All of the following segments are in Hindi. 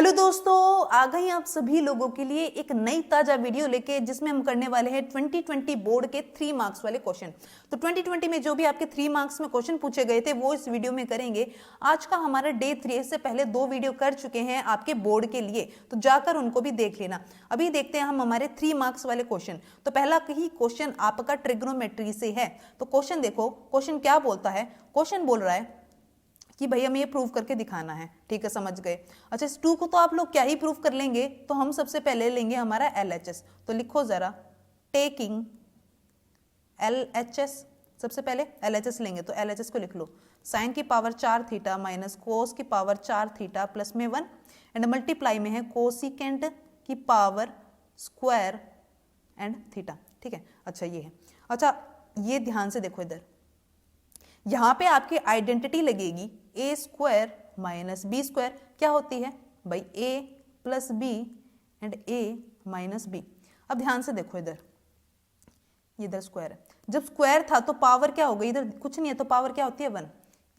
हेलो दोस्तों, आ गई आप सभी लोगों के लिए एक नई ताजा वीडियो लेके, जिसमें हम करने वाले हैं 2020 बोर्ड के 3 मार्क्स वाले क्वेश्चन। तो 2020 में जो भी आपके 3 मार्क्स में क्वेश्चन पूछे गए थे वो इस वीडियो में करेंगे। आज का हमारा डे 3 से पहले 2 वीडियो कर चुके हैं आपके बोर्ड के लिए, तो जाकर उनको भी देख लेना। अभी देखते हैं हम हमारे 3 मार्क्स वाले क्वेश्चन। तो पहला ही क्वेश्चन आपका ट्रिग्नोमेट्री से है। तो क्वेश्चन देखो, क्वेश्चन क्या बोलता है। क्वेश्चन बोल रहा है कि भाई हमें ये प्रूव करके दिखाना है। ठीक है, समझ गए। अच्छा, इस 2 को तो आप लोग क्या ही प्रूव कर लेंगे, तो हम सबसे पहले लेंगे हमारा LHS। तो लिखो जरा, टेकिंग LHS। सबसे पहले LHS लेंगे, तो LHS को लिख लो, साइन की पावर 4 थीटा माइनस कोस की पावर 4 थीटा प्लस में 1 एंड मल्टीप्लाई में है कोसिकेंट की पावर स्क्वायर एंड थीटा। ठीक है, अच्छा ये है। अच्छा, ये ध्यान से देखो, इधर यहां पे आपकी आइडेंटिटी लगेगी A square minus B square. क्या होती है भाई, A plus B and A minus B. अब ध्यान से देखो, इधर ये इधर स्क्वायर है। जब स्क्वायर था तो पावर क्या हो गई, इधर कुछ नहीं है तो पावर क्या होती है 1।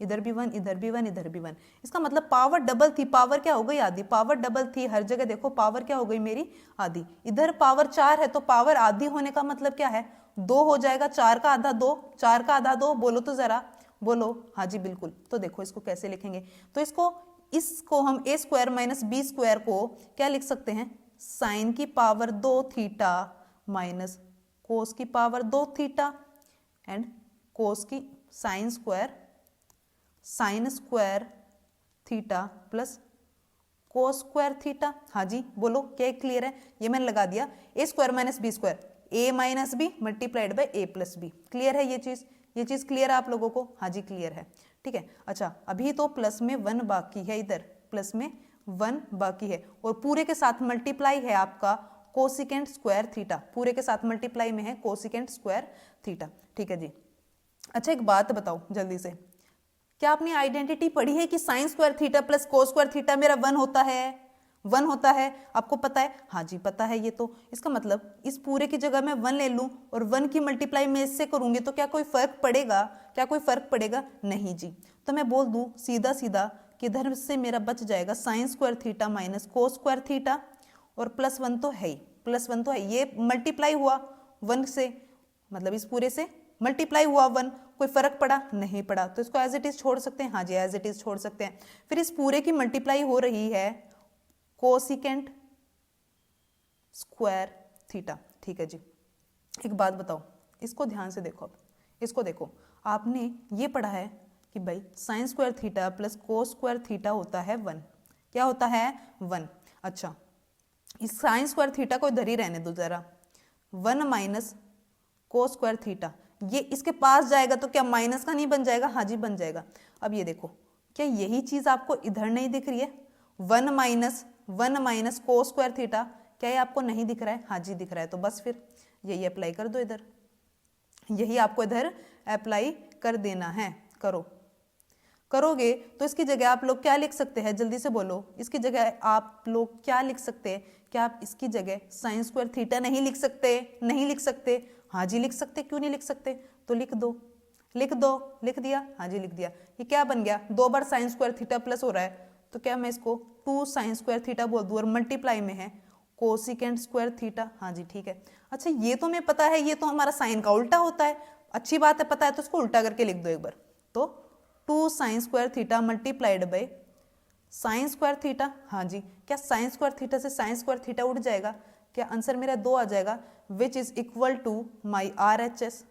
इधर भी 1, इधर भी 1, इधर भी 1। इसका मतलब पावर डबल थी, पावर क्या हो गई आधी। पावर डबल थी, हर जगह देखो पावर क्या हो गई मेरी आधी। इधर पावर 4 है तो पावर आधी होने का मतलब क्या है, 2 हो जाएगा। 4 का आधा 2, 4 का आधा 2। बोलो तो जरा, बोलो। हाँ जी बिल्कुल। तो देखो इसको कैसे लिखेंगे, तो इसको हम ए स्क्वायर माइनस बी स्क्वायर को क्या लिख सकते हैं, साइन की पावर 2 थीटा माइनस कोस की पावर 2 थीटा एंड कोस की sign square theta plus cos square theta. हाँ जी बोलो, क्या क्लियर है। ये मैंने लगा दिया, A square minus B square, A minus B multiplied by A plus B. Clear है ये चीज क्लियर है आप लोगों को। हाँ जी क्लियर है। ठीक है, अच्छा अभी तो प्लस में 1 बाकी है, इधर प्लस में 1 बाकी है और पूरे के साथ मल्टीप्लाई है आपका कोसिकेंट स्क्वायर थीटा। पूरे के साथ मल्टीप्लाई में है कोसिकेंट स्क्वायर थीटा। ठीक है जी। अच्छा एक बात बताओ जल्दी से, क्या आपने आइडेंटिटी पढ़ी है कि sign square theta plus cos square theta मेरा 1 होता है, 1 होता है। आपको पता है? हाँ जी पता है। ये तो इसका मतलब इस पूरे की जगह मैं 1 ले लूं और 1 की मल्टीप्लाई मैं इससे करूंगी तो क्या कोई फर्क पड़ेगा? क्या कोई फर्क पड़ेगा? नहीं जी। तो मैं बोल दूं सीधा सीधा कि इधर से मेरा बच जाएगा sign square theta minus cos square theta और प्लस 1 तो है ही, प्लस 1 तो है। ये मल्टीप्लाई हुआ 1 से, मतलब इस पूरे से मल्टीप्लाई हुआ 1। कोई फर्क पड़ा? नहीं पड़ा। तो इसको एज इट इज छोड़ सकते हैं। हाँ जी एज इट इज छोड़ सकते हैं। फिर इस पूरे की मल्टीप्लाई हो रही है कोसिकेंट स्क्वायर थीटा। ठीक है जी। एक बात बताओ, इसको ध्यान से देखो। अब इसको देखो, आपने ये पढ़ा है कि भाई sign square theta plus cos square theta होता है 1। क्या होता है? 1। अच्छा, इस साइन स्क्वायर थीटा को इधर ही रहने दो जरा। 1 माइनस कोस स्क्वायर थीटा, ये इसके पास जाएगा तो क्या माइनस का नहीं बन जाएगा? हाँ जी बन जाएगा। अब ये देखो, क्या यही चीज आपको इधर नहीं दिख रही है? 1 माइनस कोस स्क्वायर थीटा, क्या ये आपको नहीं दिख रहा है? हाँ जी दिख रहा है। तो बस फिर यही अप्लाई कर दो इधर, यही आपको इधर अप्लाई कर देना है। करोगे तो इसकी जगह आप लोग क्या लिख सकते हैं, जल्दी से बोलो। इसकी जगह आप लोग क्या लिख सकते हैं? क्या आप इसकी जगह साइन स्क्वायर थीटा नहीं लिख सकते? नहीं लिख सकते? हाँ जी लिख सकते। क्यों नहीं लिख सकते? तो लिख दो। लिख दिया। हाँ जी लिख दिया। ये क्या बन गया, 2 बार साइन स्क्वायर थीटा प्लस हो रहा है तो क्या मैं इसको 2 साइन स्क्वायर थीटा बोल दूं और मल्टीप्लाई में है कोसिकेंट स्क्वायर थीटा। हाँ जी ठीक है। अच्छा ये तो मैं पता है, ये तो हमारा साइन का उल्टा होता है। अच्छी बात है, पता है तो इसको उल्टा करके लिख दो एक बार। तो 2 sine square theta multiplied by sine square theta. हाँ जी, क्या साइन स्क्वायर थीटा से साइन स्क्वायर थीटा उठ जाएगा? क्या आंसर मेरा 2 आ जाएगा, which is equal to my RHS।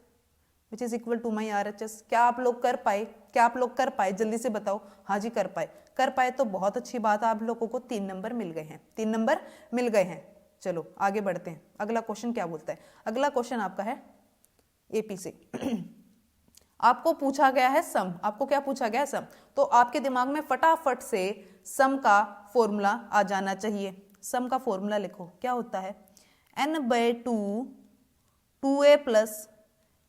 Which is equal to my RHS। क्या आप लोग कर पाए? क्या आप लोग कर पाए? जल्दी से बताओ। हाँ जी कर पाए तो बहुत अच्छी बात है। आप लोगों को 3 नंबर मिल गए हैं, 3 नंबर मिल गए हैं। चलो आगे बढ़ते हैं। अगला क्वेश्चन क्या बोलता है? अगला क्वेश्चन आपका है AP से। आपको पूछा गया है सम। आपको क्या पूछा गया है? सम। तो आपके दिमाग में फटाफट से सम का फॉर्मूला आ जाना चाहिए। सम का फॉर्मूला लिखो। क्या होता है? n/2 2a plus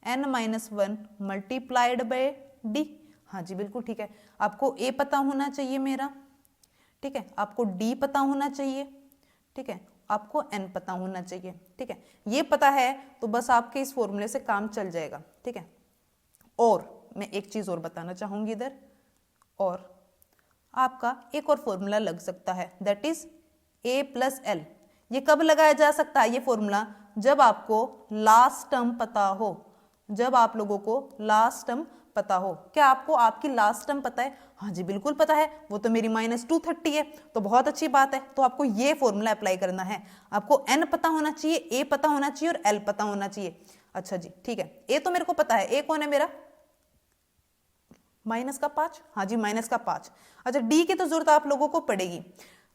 n minus 1 multiplied by d। हाँ जी बिल्कुल ठीक है। आपको a पता होना चाहिए मेरा, ठीक है। आपको d पता होना चाहिए, ठीक है। आपको n पता होना चाहिए, ठीक है। ये पता है तो बस आपके इस फॉर्मूले से काम चल जाएगा, ठीक है। और मैं एक चीज और बताना चाहूंगी इधर, और आपका एक और फॉर्मूला लग सकता है, that is a plus L. ये कब लगाया जा सकता है ये फॉर्मूला? जब आपको लास्ट टर्म पता हो, जब आप लोगों को लास्ट टर्म पता हो। क्या आपको आपकी लास्ट टर्म पता है? हाँ जी बिल्कुल पता है, वो तो मेरी -230 है, तो बहुत अच्छी बात है। तो आपको ये फॉर्मूला अप्लाई करना है। आपको n पता होना चाहिए, a पता होना चाहिए और l पता होना चाहिए। अच्छा जी ठीक है, a तो मेरे को पता है, a कौन है मेरा? -5। हाँ जी -5। अच्छा d की तो जरूरत आप लोगों को पड़ेगी।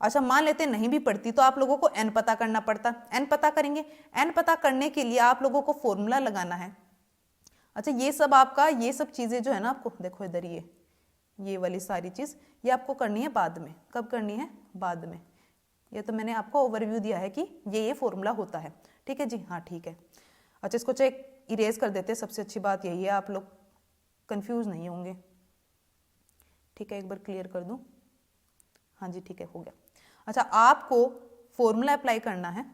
अच्छा मान लेते नहीं भी पड़ती तो आप लोगों को n पता करना पड़ता, n पता करेंगे। n पता करने के लिए आप लोगों को फॉर्मूला लगाना है। अच्छा ये सब आपका, ये सब चीजें जो है ना, आपको देखो इधर ये वाली सारी चीज ये आपको करनी है बाद में। कब करनी है? बाद में। ये तो मैंने आपको ओवरव्यू दिया है कि ये फॉर्मूला होता है। ठीक है जी, हाँ ठीक है। अच्छा इसको चेक इरेज कर देते हैं, सबसे अच्छी बात यही है, आप लोग कंफ्यूज नहीं होंगे। ठीक है, एक बार क्लियर कर दूं। हाँ जी ठीक है, हो गया। अच्छा आपको फॉर्मूला अप्लाई करना है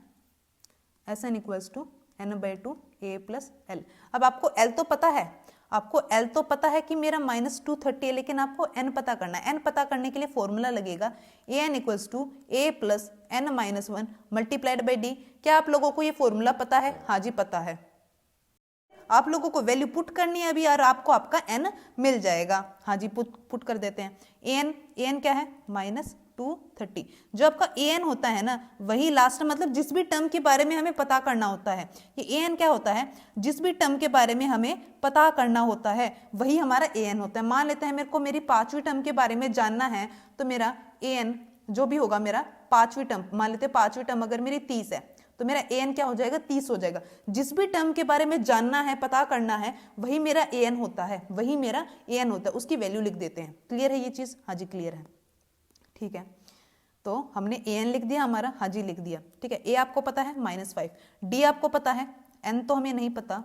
Sn equals to n/2 a plus l. अब आपको l तो पता है, आपको l तो पता है कि मेरा -230 है, लेकिन आपको n पता करना है। n पता करने के लिए फॉर्मूला लगेगा an equals to a plus n-1 multiplied by d। क्या आप लोगों को ये फॉर्मूला पता है? हाँ जी पता है। आप लोगों को वैल्यू पुट करनी है अभी और आपको आपका n मिल जाएगा। हाँ जी पुट कर देते हैं। an क्या है? -230। जो आपका an होता है ना, वही लास्ट, मतलब जिस भी टर्म के बारे में हमें पता करना होता है, ये an क्या होता है? जिस भी टर्म के बारे में हमें पता करना होता है वही हमारा an होता है। मान लेते हैं मेरे को मेरी 5वीं टर्म के बारे में जानना है, तो मेरा an जो भी होगा मेरा 5वीं टर्म, मान लेते हैं 5वीं टर्म अगर मेरी 30 है तो मेरा an क्या हो जाएगा? 30 हो जाएगा। जिस भी टर्म के बारे में जानना है, पता करना है, वही मेरा an होता है, वही मेरा an होता है, उसकी वैल्यू लिख देते हैं। क्लियर है ये चीज? हाँ जी क्लियर है। ठीक है, तो हमने an लिख दिया हमारा, हाँ जी लिख दिया। ठीक है, a आपको पता है -5, d आपको पता है, n तो हमें नहीं पता।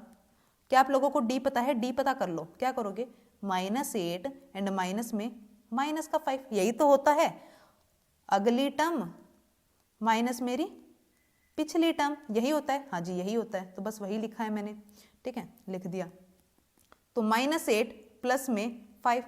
क्या आप लोगों को d पता है? d पता कर लो। क्या करोगे? -8 एंड माइनस में -5, यही तो होता है। अगली टर्म माइनस मेरी पिछली टर्म, यही होता है। हाँ जी यही होता है, तो बस वही लिखा है मैंने। ठीक है, लिख दिया। तो -8 प्लस में 5,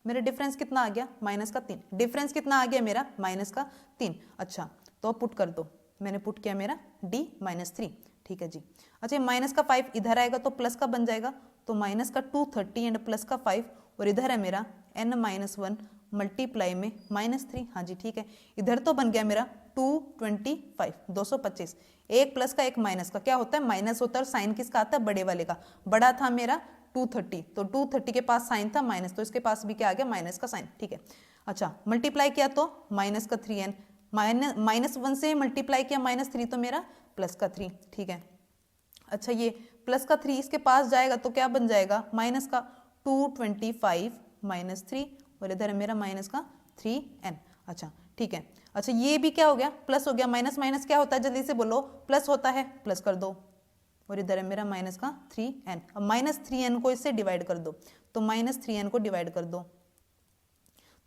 मेरा डिफरेंस कितना आ गया? -3। डिफरेंस कितना आ गया मेरा? -3। अच्छा तो पुट कर दो, मैंने पुट किया मेरा d -3। ठीक है जी। अच्छा -5 इधर आएगा तो प्लस का बन जाएगा, तो -230 एंड +5, और इधर है मेरा n-1 मल्टीप्लाई में -3। हाँ जी ठीक है, इधर तो बन गया मेरा 225, 225। एक प्लस का एक माइनस का क्या होता है? माइनस होता है। और साइन किसका आता है? बड़े वाले का। बड़ा था मेरा 230, तो 230 के पास साइन था माइनस, तो इसके पास भी क्या आ गया? माइनस का साइन। ठीक है, अच्छा मल्टीप्लाई किया तो -3n, -1 से मल्टीप्लाई किया -3, तो मेरा +3। ठीक है, अच्छा ये +3 इसके पास जाएगा तो क्या बन जाएगा? -225 -3, और इधर है मेरा -3n। अच्छा ठीक है, अच्छा ये भी क्या हो गया? प्लस हो गया। माइनस माइनस क्या होता है? जल्दी से बोलो। प्लस होता है, प्लस कर दो, और इधर है मेरा -3n। अब -3n को इससे डिवाइड कर दो, तो -3n को डिवाइड कर दो,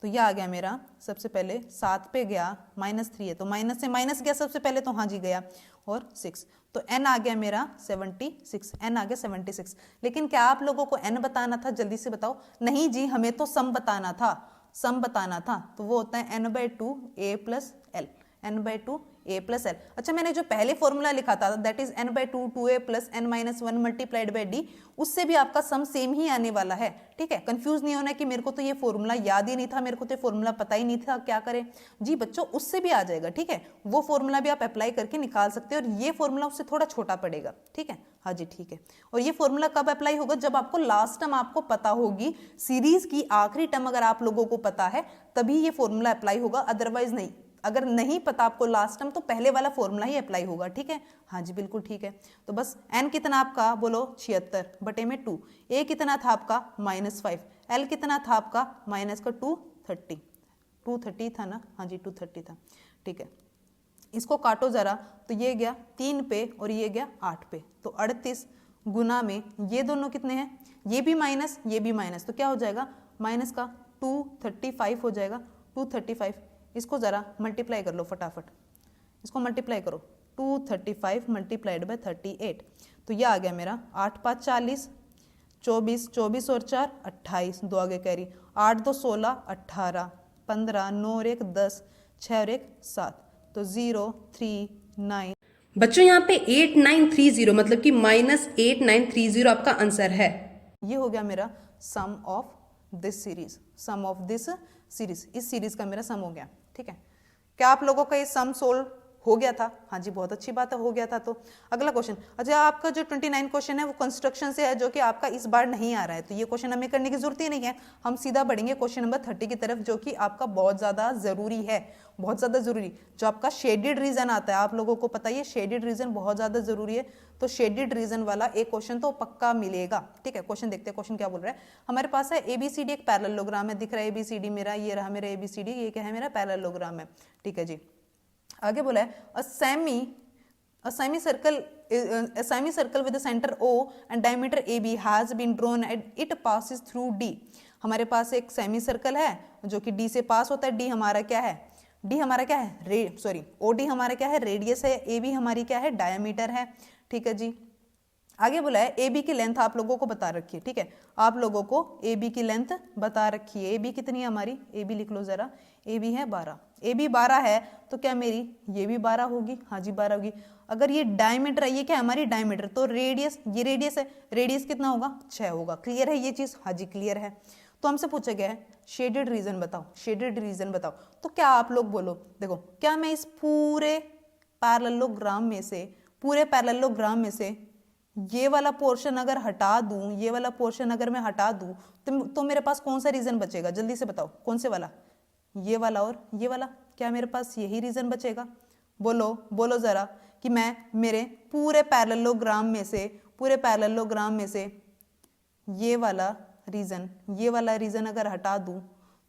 तो यह आ गया मेरा। सबसे पहले 7 पे गया, -3 है तो माइनस से माइनस गया सबसे पहले, तो हाँ जी गया, और 6, तो n आ गया मेरा 76। n आ गया 76। लेकिन क्या आप लोगों को n बताना था? जल्दी से बताओ। नहीं जी, हमें तो सम बताना था, सम बताना था। तो वो होता है n/2 a plus L, n/2 a plus L. अच्छा मैंने जो पहले फॉर्मूला लिखा था that is n/2 2a plus n-1 multiplied by d, उससे भी आपका सम सेम ही आने वाला है। ठीक है, कंफ्यूज नहीं होना कि मेरे को तो ये फॉर्मूला याद ही नहीं था, मेरे को तो ये फॉर्मूला पता ही नहीं था, क्या करें जी बच्चों? उससे भी आ जाएगा। ठीक है, वो फॉर्मूला भी आप अप्लाई करके निकाल सकते हो, और ये फॉर्मूला उससे थोड़ा छोटा पड़ेगा। ठीक है, हाँ जी ठीक है। और ये फॉर्मूला कब अप्लाई होगा? जब आपको लास्ट टर्म आपको पता होगी, सीरीज की आखिरी टर्म अगर आप लोगों को पता है तभी ये फॉर्मूला अप्लाई होगा, अदरवाइज नहीं। अगर नहीं पता आपको लास्ट टर्म, तो पहले वाला फॉर्मूला ही अप्लाई होगा। ठीक है, हाँ जी बिल्कुल ठीक है। तो बस n कितना आपका? बोलो 76 बटे में 2। a कितना था आपका? -5। l कितना था आपका? -230। 230 था ना? हाँ जी 230 था। ठीक है, इसको काटो जरा, तो ये गया 3 पे और ये गया 8 पे, तो 38 गुना में ये दोनों कितने हैं? ये भी माइनस, ये भी माइनस, तो क्या हो जाएगा? माइनस का 235 हो जाएगा। 235, इसको जरा मल्टीप्लाई कर लो फटाफट, इसको मल्टीप्लाई करो। 235 मल्टीप्लाइड बाय 38, तो ये आ गया मेरा 8 5 40, 24 24 और 4 28, 2 आगे कैरी, 8 2 16 18, 15, 9 और 1 10, 6 और 1 7, तो 0 3 9। बच्चों यहाँ पे 8930 मतलब कि -8930 आपका आंसर है। ये हो गया मेरा sum of this series, sum of this series, इस सीरीज का मेरा सम हो गया। ठीक है, क्या आप लोगों का ये सम सोल्व हो गया था? हाँ जी, बहुत अच्छी बात है, हो गया था। तो अगला क्वेश्चन, अच्छा आपका जो 29 क्वेश्चन है वो कंस्ट्रक्शन से है, जो कि आपका इस बार नहीं आ रहा है, तो ये क्वेश्चन हमें करने की जरूरत ही नहीं है। हम सीधा बढ़ेंगे क्वेश्चन नंबर 30 की तरफ, जो कि आपका बहुत ज्यादा जरूरी है, बहुत ज्यादा जरूरी, जो आपका शेडेड रीजन आता है। आप लोगों को पता है शेडेड रीजन बहुत ज्यादा जरूरी है, तो शेडेड रीजन वाला एक क्वेश्चन तो पक्का मिलेगा। ठीक है, क्वेश्चन देखते हैं, क्वेश्चन क्या बोल रहा है। हमारे पास है एबीसीडी, एक पैरेललोग्राम है, दिख रहा है एबीसीडी मेरा, ये रहा मेरा एबीसीडी, ये क्या है मेरा पैरेललोग्राम है। ठीक है जी, आगे बोला है a semi circle with the center O and diameter AB has been drawn and it passes through D। हमारे पास एक सेमी सर्कल है जो कि D से पास होता है। D हमारा क्या है? D हमारा क्या है? OD हमारा क्या है? रेडियस है। AB हमारी क्या है? डायमीटर है। ठीक है जी, आगे बोला है ए बी की लेंथ आप लोगों को बता रखी है। ठीक है, आप लोगों को ए बी की लेंथ बता रखी है। ए बी कितनी है हमारी? ए बी लिख लो जरा, ए बी है 12। ए बी 12 है तो क्या मेरी ये भी 12 होगी? हाँ जी 12 होगी। अगर ये डायमीटर है, ये क्या है हमारी डायमीटर, तो रेडियस, ये रेडियस है, रेडियस कितना होगा? 6 होगा। क्लियर है ये चीज? हाँ जी क्लियर है। तो हमसे पूछा गया है शेडेड रीजन बताओ, शेडेड रीजन बताओ। तो क्या आप लोग बोलो, देखो क्या मैं इस पूरे पैरेललोग्राम में से, पूरे पैरेललोग्राम में से ये वाला पोर्शन अगर हटा दूं, ये वाला पोर्शन अगर मैं हटा दूं, तो मेरे पास कौन सा रीजन बचेगा? जल्दी से बताओ, कौन से वाला? ये वाला और ये वाला। क्या मेरे पास यही रीजन बचेगा? बोलो बोलो जरा कि मैं मेरे पूरे पैरेललोग्राम में से, पूरे पैरेललोग्राम में से ये वाला रीजन अगर हटा दूं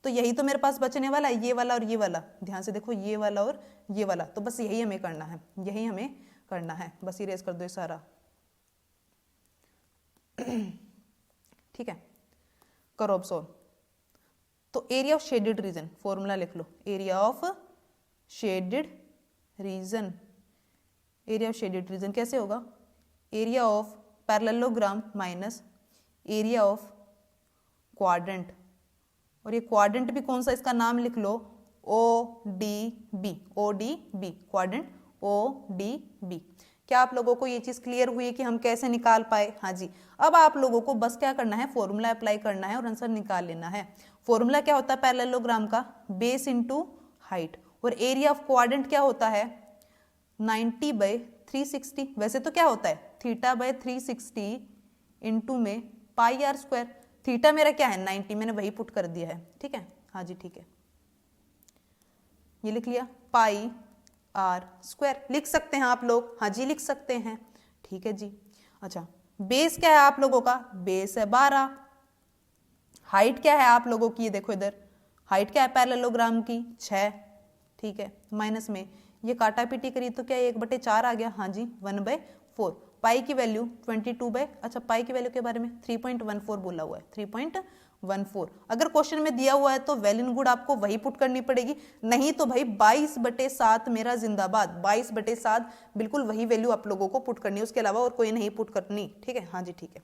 तो यही तो मेरे पास बचने वाला है, ये वाला और ये वाला। ध्यान से देखो, ये वाला और ये वाला, तो बस यही हमें करना है, यही हमें करना है। बस इरेज कर दो ये सारा। ठीक है, करो अब सॉल्व। तो area of shaded region, formula लिख लो, area of shaded region. Area of shaded region कैसे होगा? Area of parallelogram minus area of quadrant, और ये क्वाड्रेंट भी कौन सा, इसका नाम लिख लो ODB, ODB क्वाड्रेंट, ODB। क्या आप लोगों को ये चीज क्लियर हुई है कि हम कैसे निकाल पाए? हाँ जी, अब आप लोगों को बस क्या करना है, फॉर्मूला अप्लाई करना है और आंसर निकाल लेना है। फॉर्मूला क्या होता है पैरेललोग्राम का? Base into height. और एरिया ऑफ क्वाड्रेंट क्या होता है? 90/360। वैसे तो क्या होता है? θ/360 इंटू में पाई आर स्क्वायर। थीटा मेरा क्या है? 90, मैंने वही पुट कर दिया है। ठीक है, हाँ जी ठीक है, ये लिख लिया, पाई आर स्क्वायर लिख सकते हैं आप लोग। हाँ जी लिख सकते हैं। ठीक है जी, अच्छा बेस क्या है आप लोगों का? बेस है 12। हाइट क्या है आप लोगों की? ये देखो इधर, हाइट क्या है पैरेललोग्राम की? 6। ठीक है, माइनस में ये काटा पीटी करी तो क्या 1/4 आ गया? हाँ जी 1/4। पाई की वैल्यू 22 अच्छा पाई की वैल्यू के बारे में 3.14 बोला हुआ है, 3.14। अगर क्वेश्चन में दिया हुआ है तो वेल एंड गुड, आपको वही पुट करनी पड़ेगी, नहीं तो भाई 22/7 मेरा जिंदाबाद, 22/7 बिल्कुल वही वैल्यू आप लोगों को पुट करनी है, उसके अलावा और कोई नहीं पुट करनी। ठीक है, हाँ जी ठीक है।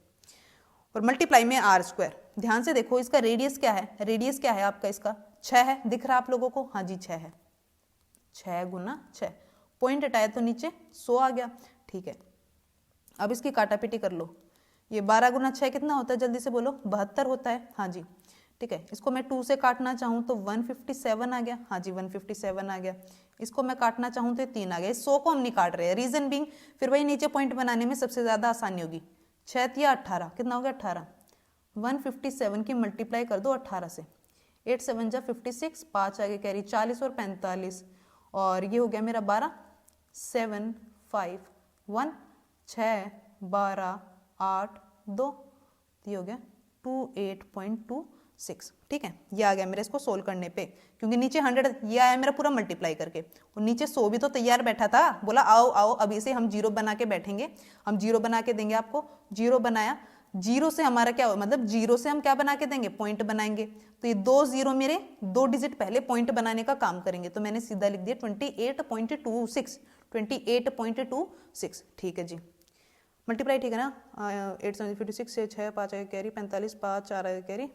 और मल्टीप्लाई में आर स्क्वायर। ध्यान से देखो, इसका रेडियस क्या है? रेडियस क्या है आपका? इसका 6 है, दिख रहा है आप लोगों को? हाँ जी 6 है, 6 गुना 6, पॉइंट हटाया तो नीचे 100 आ गया। ठीक है, अब इसकी काटापीटी कर लो। ये 12 गुना 6 कितना होता है? जल्दी से बोलो, 72 होता है। हाँ जी ठीक है, इसको मैं 2 से काटना चाहूँ तो 157 आ गया। हाँ जी 157 आ गया। इसको मैं काटना चाहूँ तो 3 आ गया। 100 को हम नहीं काट रहे हैं, रीजन बिंग फिर वही नीचे पॉइंट बनाने में सबसे ज्यादा आसानी होगी। 6 या 18 कितना हो गया? 18। 157 की मल्टीप्लाई कर दो 18 से, 8 7 जा 56, 5 आगे कैरी 40 और 45, और ये हो गया मेरा 12, 7 5 1 6 12 8 2, ये हो गया 28.26। ठीक है, ये आ गया मेरे इसको सोल्व करने पे, क्योंकि नीचे 100 ये आया मेरा पूरा मल्टीप्लाई करके, और नीचे 100 भी तो तैयार बैठा था। बोला आओ आओ अभी इसे हम जीरो बना के बैठेंगे, हम जीरो बना के देंगे आपको। जीरो बनाया, जीरो से हमारा क्या हो, मतलब जीरो से हम क्या बना के देंगे? पॉइंट बनाएंगे। तो ये 2 जीरो मेरे 2 डिजिट पहले पॉइंट बनाने का काम करेंगे, तो मैंने सीधा लिख दिया 28.26, 28.26। ठीक है जी, मल्टीप्लाई ठीक है ना, 8 7 56 से 6 5 आगे कैरी 45, 5 4 आगे कैरी,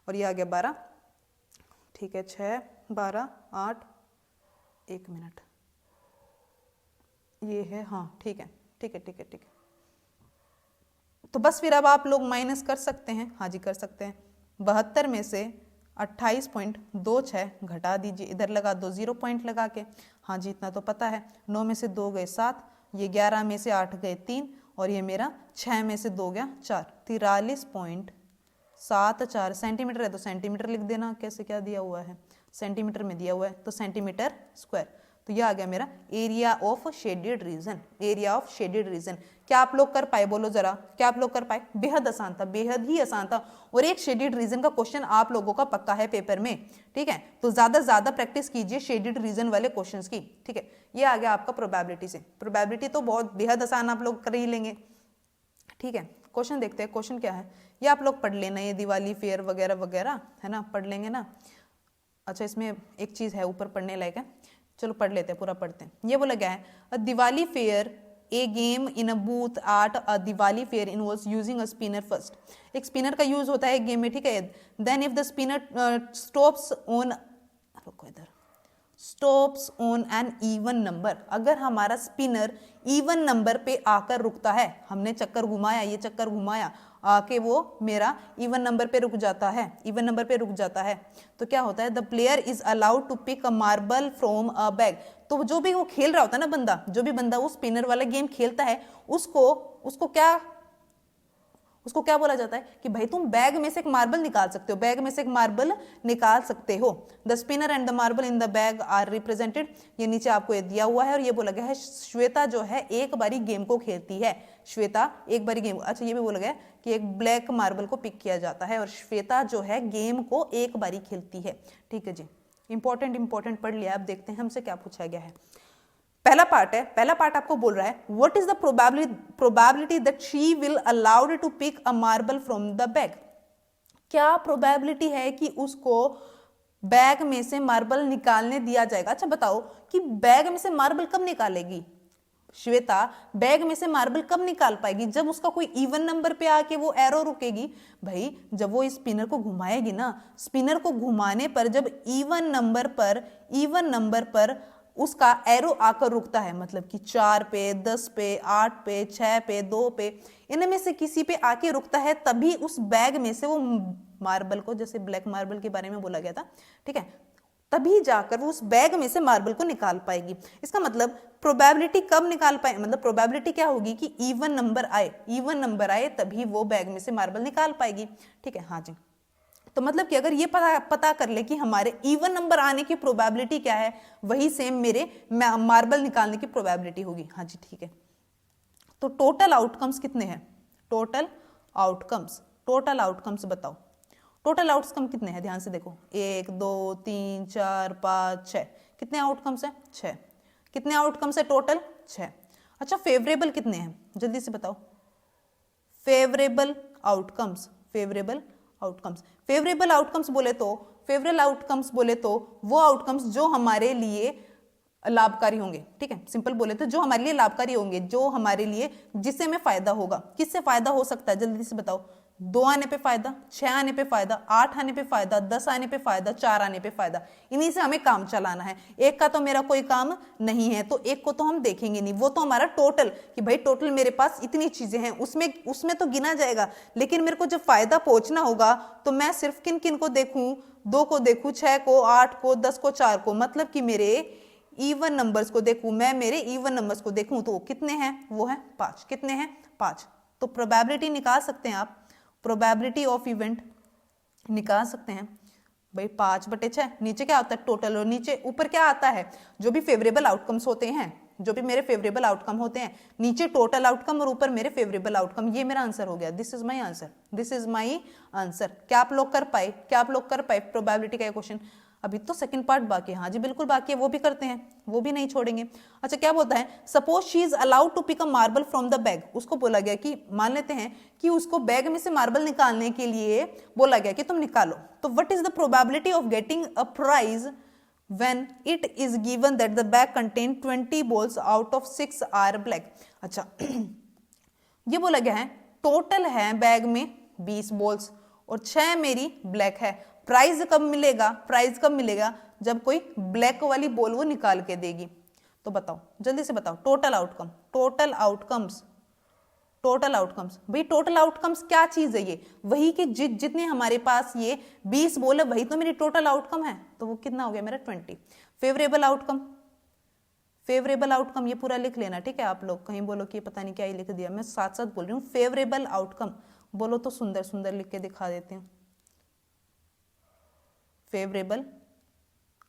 और ये आ गया 12। ठीक है, 6, 12, 8, 1 मिनट, ये है, हाँ ठीक है ठीक है ठीक है ठीक है। तो बस फिर अब आप लोग माइनस कर सकते हैं, हाँ जी कर सकते हैं। 72 में से 28.26 घटा दीजिए, इधर लगा दो 0 पॉइंट लगा के, हाँ जी इतना तो पता है। 9 में से 2 गए 7, ये 11 में से 8 गए 3, और ये मेरा 6 में से 2 गया 4, 43.74 सेंटीमीटर है तो सेंटीमीटर लिख देना, कैसे क्या दिया हुआ है, सेंटीमीटर में दिया हुआ है तो सेंटीमीटर स्क्वायर। तो ये आ गया मेरा area of shaded region, area of shaded reason. क्या आप लोग कर पाए, बोलो जरा, क्या आप लोग कर पाए? बेहद आसान था, बेहद ही आसान था, और एक शेडेड रीजन का क्वेश्चन आप लोगों का पक्का है पेपर में, ठीक है। तो ज्यादा प्रैक्टिस कीजिए शेडेड रीजन वाले क्वेश्चंस की, ठीक है। ये आ गया आपका प्रोबेबिलिटी से, प्रोबेबिलिटी तो बहुत बेहद आसान आप लोग कर ही लेंगे, ठीक है। क्वेश्चन देखते हैं, क्वेश्चन क्या है, ये आप लोग पढ़ लेना, ये दिवाली फेयर वगैरह वगैरह है ना, पढ़ लेंगे ना। अच्छा इसमें एक चीज है ऊपर पढ़ने लायक है, चलो पढ़ लेते हैं, पूरा पढ़ते हैं। ये बोला गया है, a Diwali fair a game in a booth at a Diwali fair involves using a spinner first. एक स्पिनर का यूज होता है गेम में, ठीक है। Then if the spinner stops on, रुको इधर, stops on an even number, अगर हमारा स्पिनर इवन नंबर पे आकर रुकता है, हमने चक्कर घुमाया, ये चक्कर घुमाया, आके वो मेरा इवन नंबर पे रुक जाता है, इवन नंबर पे रुक जाता है, तो क्या होता है, the player is allowed to pick a marble from a bag. तो जो भी वो खेल रहा होता है ना बंदा, जो भी बंदा वो स्पिनर वाला गेम खेलता है, उसको क्या बोला जाता है कि भाई तुम बैग में से एक मार्बल निकाल सकते हो, बैग में से एक मार्बल निकाल सकते हो। The spinner and the marble in the bag are represented, ये नीचे आपको ये दिया हुआ है, और ये बोला गया है श्वेता जो है एक बारी गेम को खेलती है, श्वेता एक बारी गेम, अच्छा ये भी बोला गया कि एक ब्लैक मार्बल को पिक किया जाता है और श्वेता जो है गेम को एक बारी खेलती है, ठीक है जी। इंपॉर्टेंट पढ़ लिया, अब देखते हैं हमसे क्या पूछा गया है। पहला पार्ट है, पहला पार्ट आपको बोल रहा है what is the probability that she will allowed to pick a marble from the bag. क्या प्रोबेबिलिटी है कि उसको बैग में से मार्बल निकालने दिया जाएगा। अच्छा बताओ कि बैग में से मार्बल कब निकालेगी श्वेता, बैग में से मार्बल कब निकाल पाएगी, जब उसका कोई इवन नंबर पे आके वो एरो रुकेगी। भाई जब वो स्पिनर को घुमाएगी ना, स्पिनर को घुमाने पर जब इवन नंबर पर उसका एरो आकर रुकता है, मतलब कि 4 पे, 10 पे, 8 पे, 6 पे, 2 पे, इनमें से किसी पे आके रुकता है, तभी उस बैग में से वो मार्बल को, जैसे ब्लैक मार्बल के बारे में बोला गया था, ठीक है, तभी जाकर वो उस बैग में से मार्बल को निकाल पाएगी। इसका मतलब प्रोबेबिलिटी कब निकाल पाए, मतलब प्रोबेबिलिटी क्या होगी कि इवन नंबर आए तभी वो बैग में से मार्बल निकाल पाएगी, ठीक है। हाँ जी, तो मतलब कि अगर ये पता कर ले कि हमारे इवन नंबर आने की प्रोबेबिलिटी क्या है, वही सेम मेरे मार्बल निकालने की प्रोबेबिलिटी होगी। हाँ जी ठीक है। तो टोटल आउटकम्स कितने हैं, टोटल आउटकम्स बताओ, टोटल आउटकम कितने हैं, ध्यान से देखो, 1 2 3 4 5 6, कितने आउटकम्स हैं, 6। कितने आउटकम्स है टोटल, 6। अच्छा फेवरेबल कितने हैं, जल्दी से बताओ, फेवरेबल आउटकम्स बोले तो वो आउटकम्स जो हमारे लिए लाभकारी होंगे, ठीक है, सिंपल बोले तो जो हमारे लिए लाभकारी होंगे, जो हमारे लिए, जिससे हमें फायदा होगा। किससे फायदा हो सकता है, जल्दी से बताओ, 2 आने पे फायदा, 6 आने पे फायदा, 8 आने पे फायदा, 10 आने पे फायदा, 4 आने पे फायदा, इन्हीं से हमें काम चलाना है। एक का तो मेरा कोई काम नहीं है, तो एक को तो हम देखेंगे नहीं, वो तो हमारा टोटल, कि भाई टोटल मेरे पास इतनी चीजें हैं, उसमें तो गिना जाएगा, लेकिन मेरे को जब फायदा पहुंचना होगा तो मैं सिर्फ किन किन को देखूं, 2 को देखूं, 6 को, 8 को, 10 को, 4 को, मतलब कि मेरे इवन नंबर्स को देखूं, मैं मेरे इवन नंबर्स को देखूं, तो कितने हैं, वो है 5। कितने हैं, 5। तो प्रोबेबिलिटी निकाल सकते हैं आप, प्रोबेबिलिटी ऑफ इवेंट निकाल सकते हैं भाई, 5/6, नीचे क्या होता है टोटल, और नीचे ऊपर क्या आता है, जो भी फेवरेबल आउटकम्स होते हैं, जो भी मेरे फेवरेबल आउटकम होते हैं, नीचे टोटल आउटकम और ऊपर मेरे फेवरेबल आउटकम। ये मेरा आंसर हो गया, दिस इज माई आंसर। क्या आप लोग कर पाए, प्रोबेबिलिटी का क्वेश्चन। अभी तो सेकंड पार्ट बाकी है, हाँ जी बिल्कुल बाकी है, वो भी करते हैं, वो भी नहीं छोड़ेंगे। अच्छा क्या बोलता है, suppose she is allowed to pick a marble from the bag. उसको बोला गया कि मान लेते हैं कि उसको बैग में से मार्बल निकालने के लिए बोला गया कि तुम निकालो, तो what is the probability of getting a prize when it is given that the bag contain 20 balls out of 6 are black. अच्छा ये बोला गया है टोटल है बैग में 20 बॉल्स और 6 मेरी ब्लैक है, प्राइज कब मिलेगा, प्राइज कब मिलेगा जब कोई ब्लैक वाली बॉल वो निकाल के देगी। तो बताओ जल्दी से बताओ, total outcome, total outcomes, total outcomes. भाई टोटल आउटकम्स क्या चीज है ये, वही कि जितने हमारे पास ये 20 बॉल है वही तो मेरी टोटल आउटकम है, तो वो कितना हो गया मेरा 20। फेवरेबल आउटकम, फेवरेबल आउटकम ये पूरा लिख लेना, ठीक है। आप लोग कहीं बोलो कि पता नहीं क्या ही लिख दिया, मैं साथ साथ बोल रही हूँ। फेवरेबल आउटकम बोलो तो सुंदर सुंदर लिख के दिखा देते हैं। फेवरेबल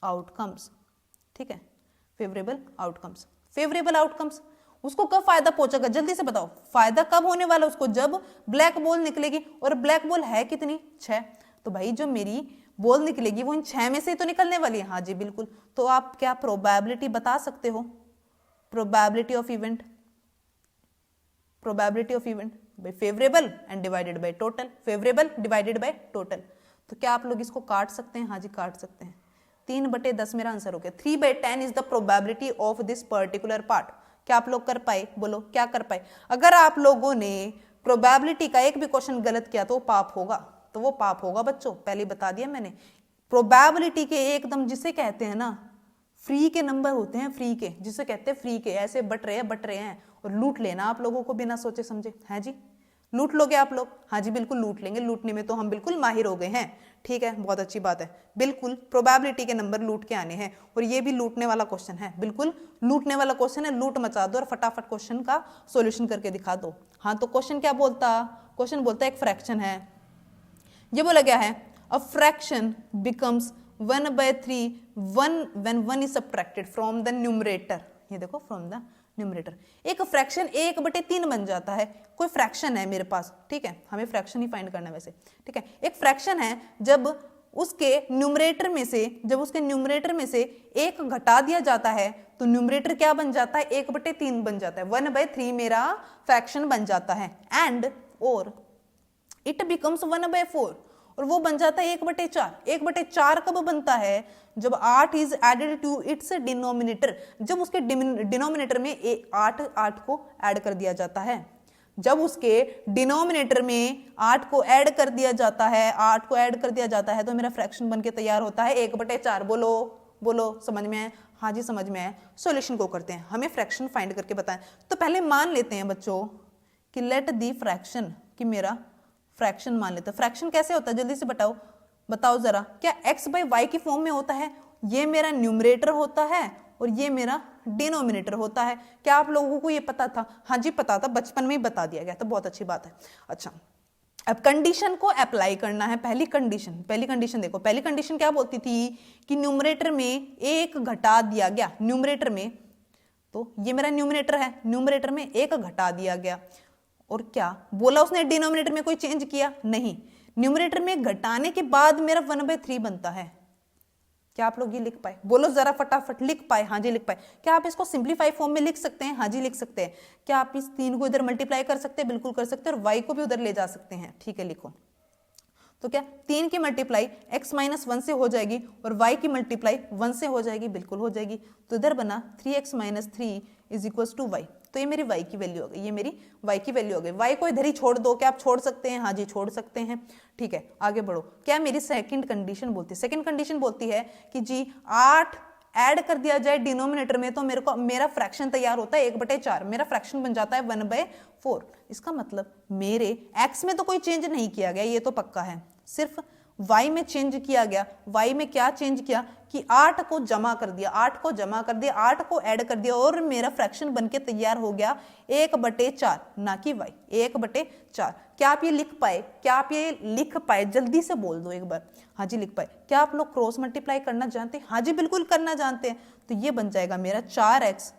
आउटकम्स, ठीक है, फेवरेबल आउटकम्स। फेवरेबल आउटकम्स उसको कब फायदा पहुंचेगा, जल्दी से बताओ, फायदा कब होने वाला उसको, जब ब्लैक बॉल निकलेगी। और ब्लैक बॉल है कितनी, 6। तो भाई जो मेरी बॉल निकलेगी वो इन 6 में से तो निकलने वाली है। हाँ जी बिल्कुल। तो आप क्या प्रोबेबिलिटी बता सकते हो, probability of event, probability of event भाई favourable and divided by total, favourable divided by total. तो क्या आप लोग इसको काट सकते हैं, हाँ जी काट सकते हैं। 3/10 मेरा आंसर हो गया। 3/10 is the probability of this particular part. क्या आप लोग कर पाए, बोलो क्या कर पाए। अगर आप लोगों ने प्रोबेबिलिटी का एक भी क्वेश्चन गलत किया तो पाप होगा, तो वो पाप होगा बच्चों, पहले बता दिया मैंने। प्रोबेबिलिटी के एकदम जिसे कहते हैं ना फ्री के नंबर होते हैं, फ्री के, जिसे कहते हैं फ्री के, ऐसे बट रहे हैं और लूट लेना आप लोगों को बिना सोचे समझे। है जी, लूट लोगे आप लोग, हाँ जी बिल्कुल लूट लेंगे, लूटने में तो हम बिल्कुल माहिर हो गए हैं, ठीक है, बहुत अच्छी बात है। बिल्कुल प्रोबेबिलिटी के नंबर लूट के आने हैं, और ये भी लूटने वाला क्वेश्चन है, बिल्कुल लूटने वाला क्वेश्चन है। लूट मचा दो और फटाफट क्वेश्चन का सॉल्यूशन करके दिखा दो। हाँ तो क्वेश्चन क्या बोलता, क्वेश्चन बोलता है एक फ्रैक्शन है, ये बोला गया है a fraction becomes 1/3 when 1 is subtracted from the numerator। ये देखो फ्रॉम द न्यूमरेटर, एक फ्रैक्शन 1/3 बन जाता है। कोई फ्रैक्शन है मेरे पास, ठीक है, हमें फ्रैक्शन ही फाइंड करना है वैसे, ठीक है। एक फ्रैक्शन है जब उसके न्यूमरेटर में से, जब उसके न्यूमरेटर में से 1 घटा दिया जाता है तो न्यूमरेटर क्या बन जाता है, 1/3 बन जाता है, 1/3 मेरा फ्रैक्शन बन जाता है। एंड और इट बिकम्स 1/4 और वो बन जाता है 1/4। 1/4 कब बनता है, जब 8 is added to its denominator, जब उसके डिनोमिनेटर में 8 को ऐड कर दिया जाता है। जब उसके डिनोमिनेटर में 8 को ऐड कर दिया जाता है, 8 को ऐड कर दिया जाता है तो मेरा फ्रैक्शन बनके तैयार होता है 1/4। बोलो बोलो, समझ में आए, हाँ जी समझ में आए। सॉल्यूशन को करते हैं, हमें फ्रैक्शन फाइंड करके बताएं। तो पहले मान लेते हैं बच्चों कि लेट दी फ्रैक्शन, कि मेरा फ्रैक्शन मान लेते हैं। फ्रैक्शन कैसे होता है जल्दी से बताओ, बताओ जरा। क्या x/y की फॉर्म में होता है, ये मेरा न्यूमरेटर होता है और ये मेरा डिनोमिनेटर होता है। क्या आप लोगों को ये पता था, हाँ जी पता था, बचपन में ही बता दिया गया, तो बहुत अच्छी बात है। अच्छा अब कंडीशन को अप्लाई करना है। पहली कंडीशन देखो, पहली कंडीशन क्या बोलती थी कि न्यूमरेटर में 1 घटा दिया गया, न्यूमरेटर में, तो ये मेरा न्यूमरेटर है, न्यूमरेटर में 1 घटा दिया गया। और क्या बोला उसने, डिनोमिनेटर में कोई चेंज किया नहीं, न्यूमरेटर में घटाने के बाद मेरा 1/3 बनता है। क्या आप लोग ये लिख पाए, बोलो जरा फटाफट, लिख पाए, हाँ जी लिख पाए। क्या आप इसको सिंप्लीफाई फॉर्म में लिख सकते हैं, हाँ जी लिख सकते हैं। क्या आप इस 3 को इधर मल्टीप्लाई कर सकते हैं, बिल्कुल कर सकते हैं, और y को भी उधर ले जा सकते हैं, ठीक है लिखो। तो क्या 3 की मल्टीप्लाई x - 1 से हो जाएगी और y की मल्टीप्लाई 1 से हो जाएगी, बिल्कुल हो जाएगी। तो इधर बना 3x - 3 = y। तो ये मेरी y की वैल्यू हो गई, ये मेरी y की वैल्यू हो गई। y को इधर ही छोड़ दो, क्या आप छोड़ सकते हैं, हाँ जी छोड़ सकते हैं, ठीक है आगे बढ़ो। क्या मेरी सेकंड कंडीशन बोलती है, सेकंड कंडीशन बोलती है कि जी 8 ऐड कर दिया जाए डिनोमिनेटर में तो मेरा फ्रैक्शन तैयार होता है 1/4, मेरा फ्रैक्शन बन जाता है 1/4। इसका मतलब मेरे x में तो कोई चेंज नहीं किया गया, ये तो पक्का है, सिर्फ y में चेंज किया गया। y में क्या चेंज किया कि 8 को जमा कर दिया, 8 को जमा कर दिया, 8 को ऐड कर दिया और मेरा फ्रैक्शन बनके तैयार हो गया 1/4, ना कि y, 1/4। क्या आप ये लिख पाए, क्या आप ये लिख पाए, जल्दी से बोल दो एक बार, हाँ जी लिख पाए। क्या आप लोग क्रॉस मल्टीप्लाई करना जानते हैं, हाँ जी बिल्कुल करना जानते हैं। तो ये बन जाएगा मेरा 4x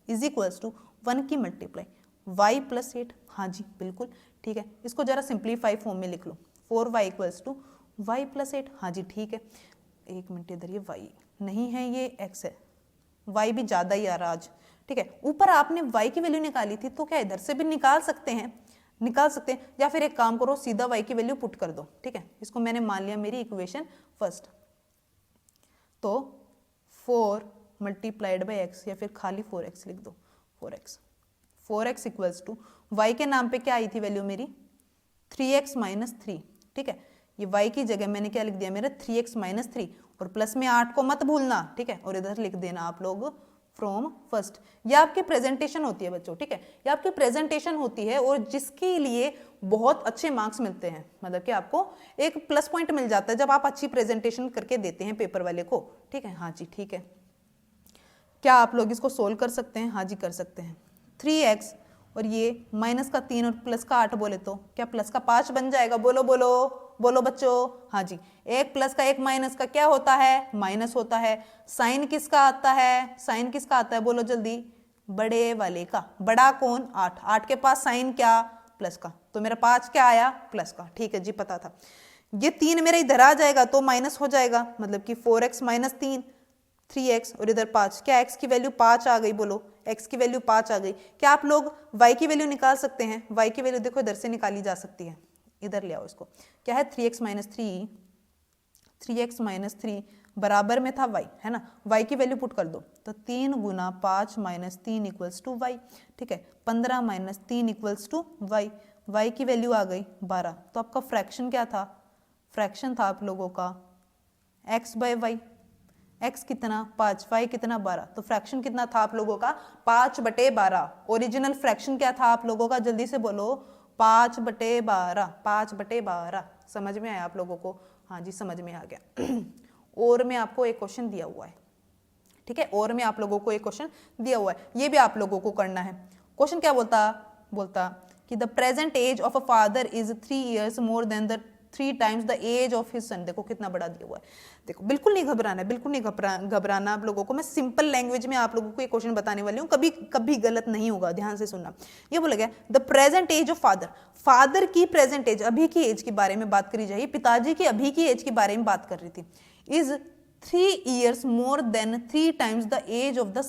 = 1 की मल्टीप्लाई y + 8, हाँ जी बिल्कुल ठीक है। इसको जरा सिंप्लीफाई फॉर्म में लिख लो, 4y = y + 8, हाँ जी ठीक है। एक मिनट, इधर ये y नहीं है, ये x है, y भी ज्यादा ही आ रहा आज, ठीक है। ऊपर आपने y की वैल्यू निकाली थी तो क्या इधर से भी निकाल सकते हैं, या फिर एक काम करो सीधा y की वैल्यू पुट कर दो, ठीक है। इसको मैंने मान लिया मेरी इक्वेशन फर्स्ट। तो 4 × x या फिर खाली 4x लिख दो, 4x = y के नाम पे क्या आई थी वैल्यू मेरी 3x - 3, ठीक है। ये y की जगह मैंने क्या लिख दिया मेरा 3x माइनस 3 और प्लस में 8 को मत भूलना, ठीक है, और इधर लिख देना आप लोग फ्रॉम फर्स्ट। ये आपकी प्रेजेंटेशन होती है बच्चों, ठीक है, ये आपकी प्रेजेंटेशन होती है और जिसके लिए बहुत अच्छे मार्क्स मिलते हैं, मतलब कि आपको एक प्लस पॉइंट मिल जाता है जब आप अच्छी प्रेजेंटेशन करके देते हैं पेपर वाले को, ठीक है। हाँ जी ठीक है, क्या आप लोग इसको सोल्व कर सकते हैं? हाँ जी कर सकते हैं। 3x और ये माइनस का 3 और प्लस का 8 बोले तो क्या प्लस का 5 बन जाएगा? बोलो बोलो बोलो बच्चों। हाँ जी, एक प्लस का एक माइनस का क्या होता है? माइनस होता है। साइन किसका आता है? साइन किसका आता है? बोलो जल्दी। बड़े वाले का। बड़ा कौन? 8। 8 के पास साइन क्या? प्लस का। तो मेरा 5 क्या आया? प्लस का। ठीक है जी, पता था। ये 3 मेरा इधर आ जाएगा तो माइनस हो जाएगा, मतलब कि 4x माइनस 3 3x और इधर 5। क्या x की वैल्यू 5 आ गई? बोलो x की वैल्यू 5 आ गई। क्या आप लोग y की वैल्यू निकाल सकते हैं? y की वैल्यू देखो इधर से निकाली जा सकती है, इधर ले आओ इसको। क्या है? 3x माइनस 3 बराबर में था y, है ना। y की वैल्यू पुट कर दो तो 3 गुना 5 माइनस 3 इक्वल्स टू y, ठीक है। 15 minus 3 equals to y। y की वैल्यू आ गई 12। तो आपका फ्रैक्शन क्या था? फ्रैक्शन था आप लोगों का x बाय y। x कितना? 5, y कितना? 12। तो फ्रैक्शन कितना था आप लोगों का? 5/12। ओरिजिनल फ्रैक्शन क्या था आप लोगों का? जल्दी से बोलो। 5/12। 5/12। समझ में आया आप लोगों को? हाँ जी समझ में आ गया। और में आपको एक क्वेश्चन दिया हुआ है, ठीक है, और में आप लोगों को एक क्वेश्चन दिया हुआ है, ये भी आप लोगों को करना है। क्वेश्चन क्या बोलता कि the present age of a father is 3 years more than the 3 times the age of his son. देखो कितना बड़ा दिया हुआ है। देखो बिल्कुल नहीं घबराना है, बिल्कुल नहीं घबराना आप लोगों को। मैं सिंपल लैंग्वेज में आप लोगों को ये क्वेश्चन बताने वाली हूँ, कभी कभी गलत नहीं होगा, ध्यान से सुनना। ये बोला गया the present age of father, father की प्रेजेंट एज, अभी की एज के बारे में बात करी जाए, पिताजी की अभी की एज के बारे में बात कर रही थी। Is 3 years more than 3 times the age of the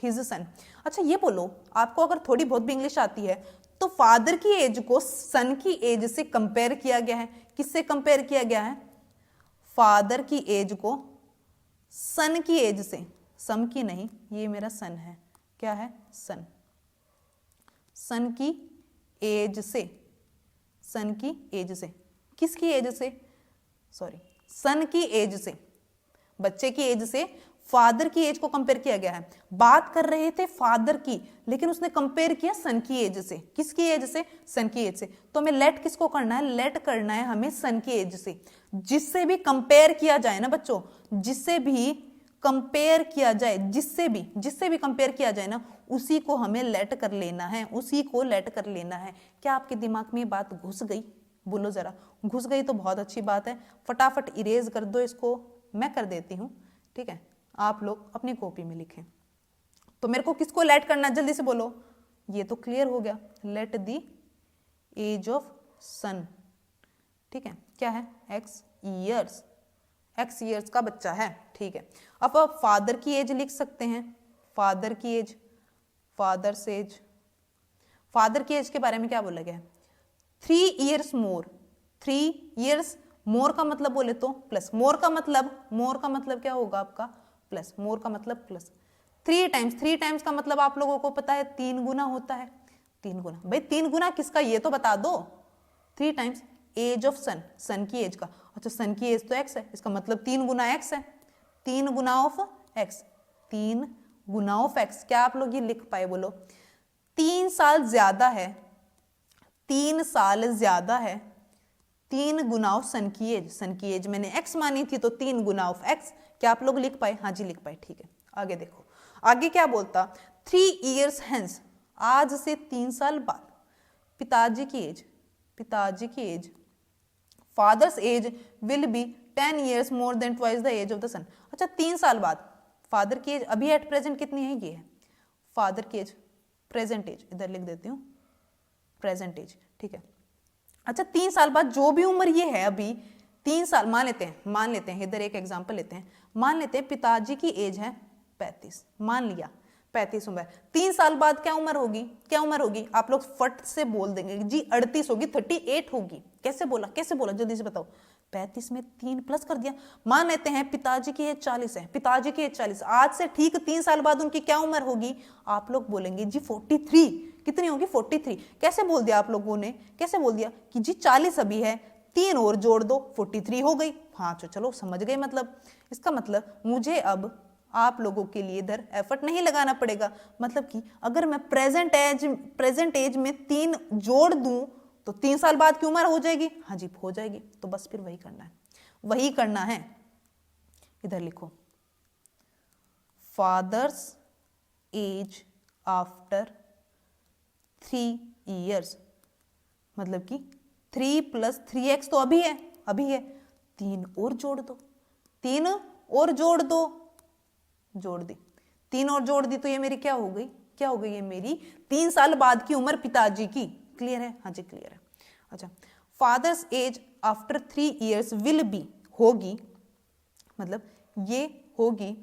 his son. अच्छा ये बोलो, आपको अगर थोड़ी बहुत भी इंग्लिश आती है तो फादर की एज को सन की एज से कंपेयर किया गया है। किससे कंपेयर किया गया है? फादर की एज को सन की एज से, सम की नहीं, ये मेरा सन है, क्या है? सन। सन की एज से, सन की एज से, किसकी एज से? सॉरी, सन की एज से, बच्चे की एज से फादर की एज को कंपेयर किया गया है। बात कर रहे थे फादर की, लेकिन उसने कंपेयर किया सन की एज से। किसकी एज से? सन की एज से। तो हमें लेट किसको करना है? लेट करना है हमें सन की एज से। जिससे भी कंपेयर किया जाए ना बच्चों, जिससे भी कंपेयर किया जाए, जिससे भी कंपेयर किया जाए ना, उसी को हमें लेट कर लेना है, उसी को लेट कर लेना है। क्या आपके दिमाग में ये बात घुस गई? बोलो जरा। घुस गई तो बहुत अच्छी बात है, फटाफट इरेज कर दो इसको, मैं कर देती हूँ, ठीक है। आप लोग अपनी कॉपी में लिखें। तो मेरे को किसको लेट करना है? जल्दी से बोलो। ये तो क्लियर हो गया, लेट द एज ऑफ सन, ठीक है। क्या है? x ईयर्स का बच्चा है, ठीक है। अब आप फादर की एज लिख सकते हैं। फादर की एज, फादर की एज के बारे में क्या बोला गया है? 3 years मोर। 3 years मोर का मतलब बोले तो प्लस, मोर का मतलब क्या होगा आपका? प्लस। मोर का मतलब प्लस। 3 टाइम्स का मतलब आप लोगों को पता है 3 गुना होता है। 3 गुना, भाई 3 गुना किसका ये तो बता दो। 3 टाइम्स एज ऑफ सन, सन की एज का। अच्छा सन की एज तो x है, इसका मतलब 3 गुना x है। 3 गुना ऑफ x, 3 गुना ऑफ x। क्या आप लोग ये लिख पाए? बोलो। 3 साल ज्यादा है, 3 साल ज्यादा है 3 गुना ऑफ सन की एज। सन की एज मैंने x मानी थी तो 3 गुना ऑफ x। क्या आप लोग लिख पाए? हाँ जी लिख पाए, ठीक है। आगे देखो, आगे क्या बोलता? 3 years hence, आज से 3 साल बाद। पिताजी की age, father's age will be 10 years more than twice the age of the son. अच्छा 3 साल बाद फादर की एज अभी एट प्रेजेंट कितनी है? ये है फादर की एज, प्रेजेंट एज, इधर लिख देती हूँ प्रेजेंट एज, ठीक है। अच्छा 3 साल बाद जो भी उम्र ये है अभी, 3 साल मान लेते हैं इधर एक एग्जांपल लेते हैं। मान लेते हैं पिताजी की एज है 35, मान लिया 35 उम्र। 3 साल बाद क्या उम्र होगी? आप लोग फट से बोल देंगे जी 38 होगी, 38 होगी। कैसे बोला जल्दी से बताओ। 35 में 3 प्लस कर दिया। मान लेते हैं पिताजी की एज 40 है, आज से ठीक 3 साल बाद उनकी क्या उम्र होगी? आप लोग बोलेंगे जी 43। कितनी होगी? 43। कैसे बोल दिया आप लोगों ने? कैसे बोल दिया कि जी 40 अभी है, 3 और जोड़ दो 43 हो गई। हाँ तो चलो समझ गए, मतलब इसका मतलब मुझे अब आप लोगों के लिए इधर एफर्ट नहीं लगाना पड़ेगा। मतलब कि अगर मैं प्रेजेंट एज में 3 जोड़ दूं तो 3 साल बाद की उम्र हो जाएगी। हाँ जी हो जाएगी। तो बस फिर वही करना है। इधर लिखो फादर्स एज आफ्टर 3 years, मतलब कि 3 + 3x तो अभी है 3 और जोड़ दो, 3 और जोड़ दो, जोड़ दी 3 और जोड़ दी तो ये मेरी क्या हो गई ये मेरी 3 साल बाद की उम्र पिताजी की। क्लियर है? हाँ जी क्लियर है। अच्छा, father's age after 3 years will be होगी, मतलब ये होगी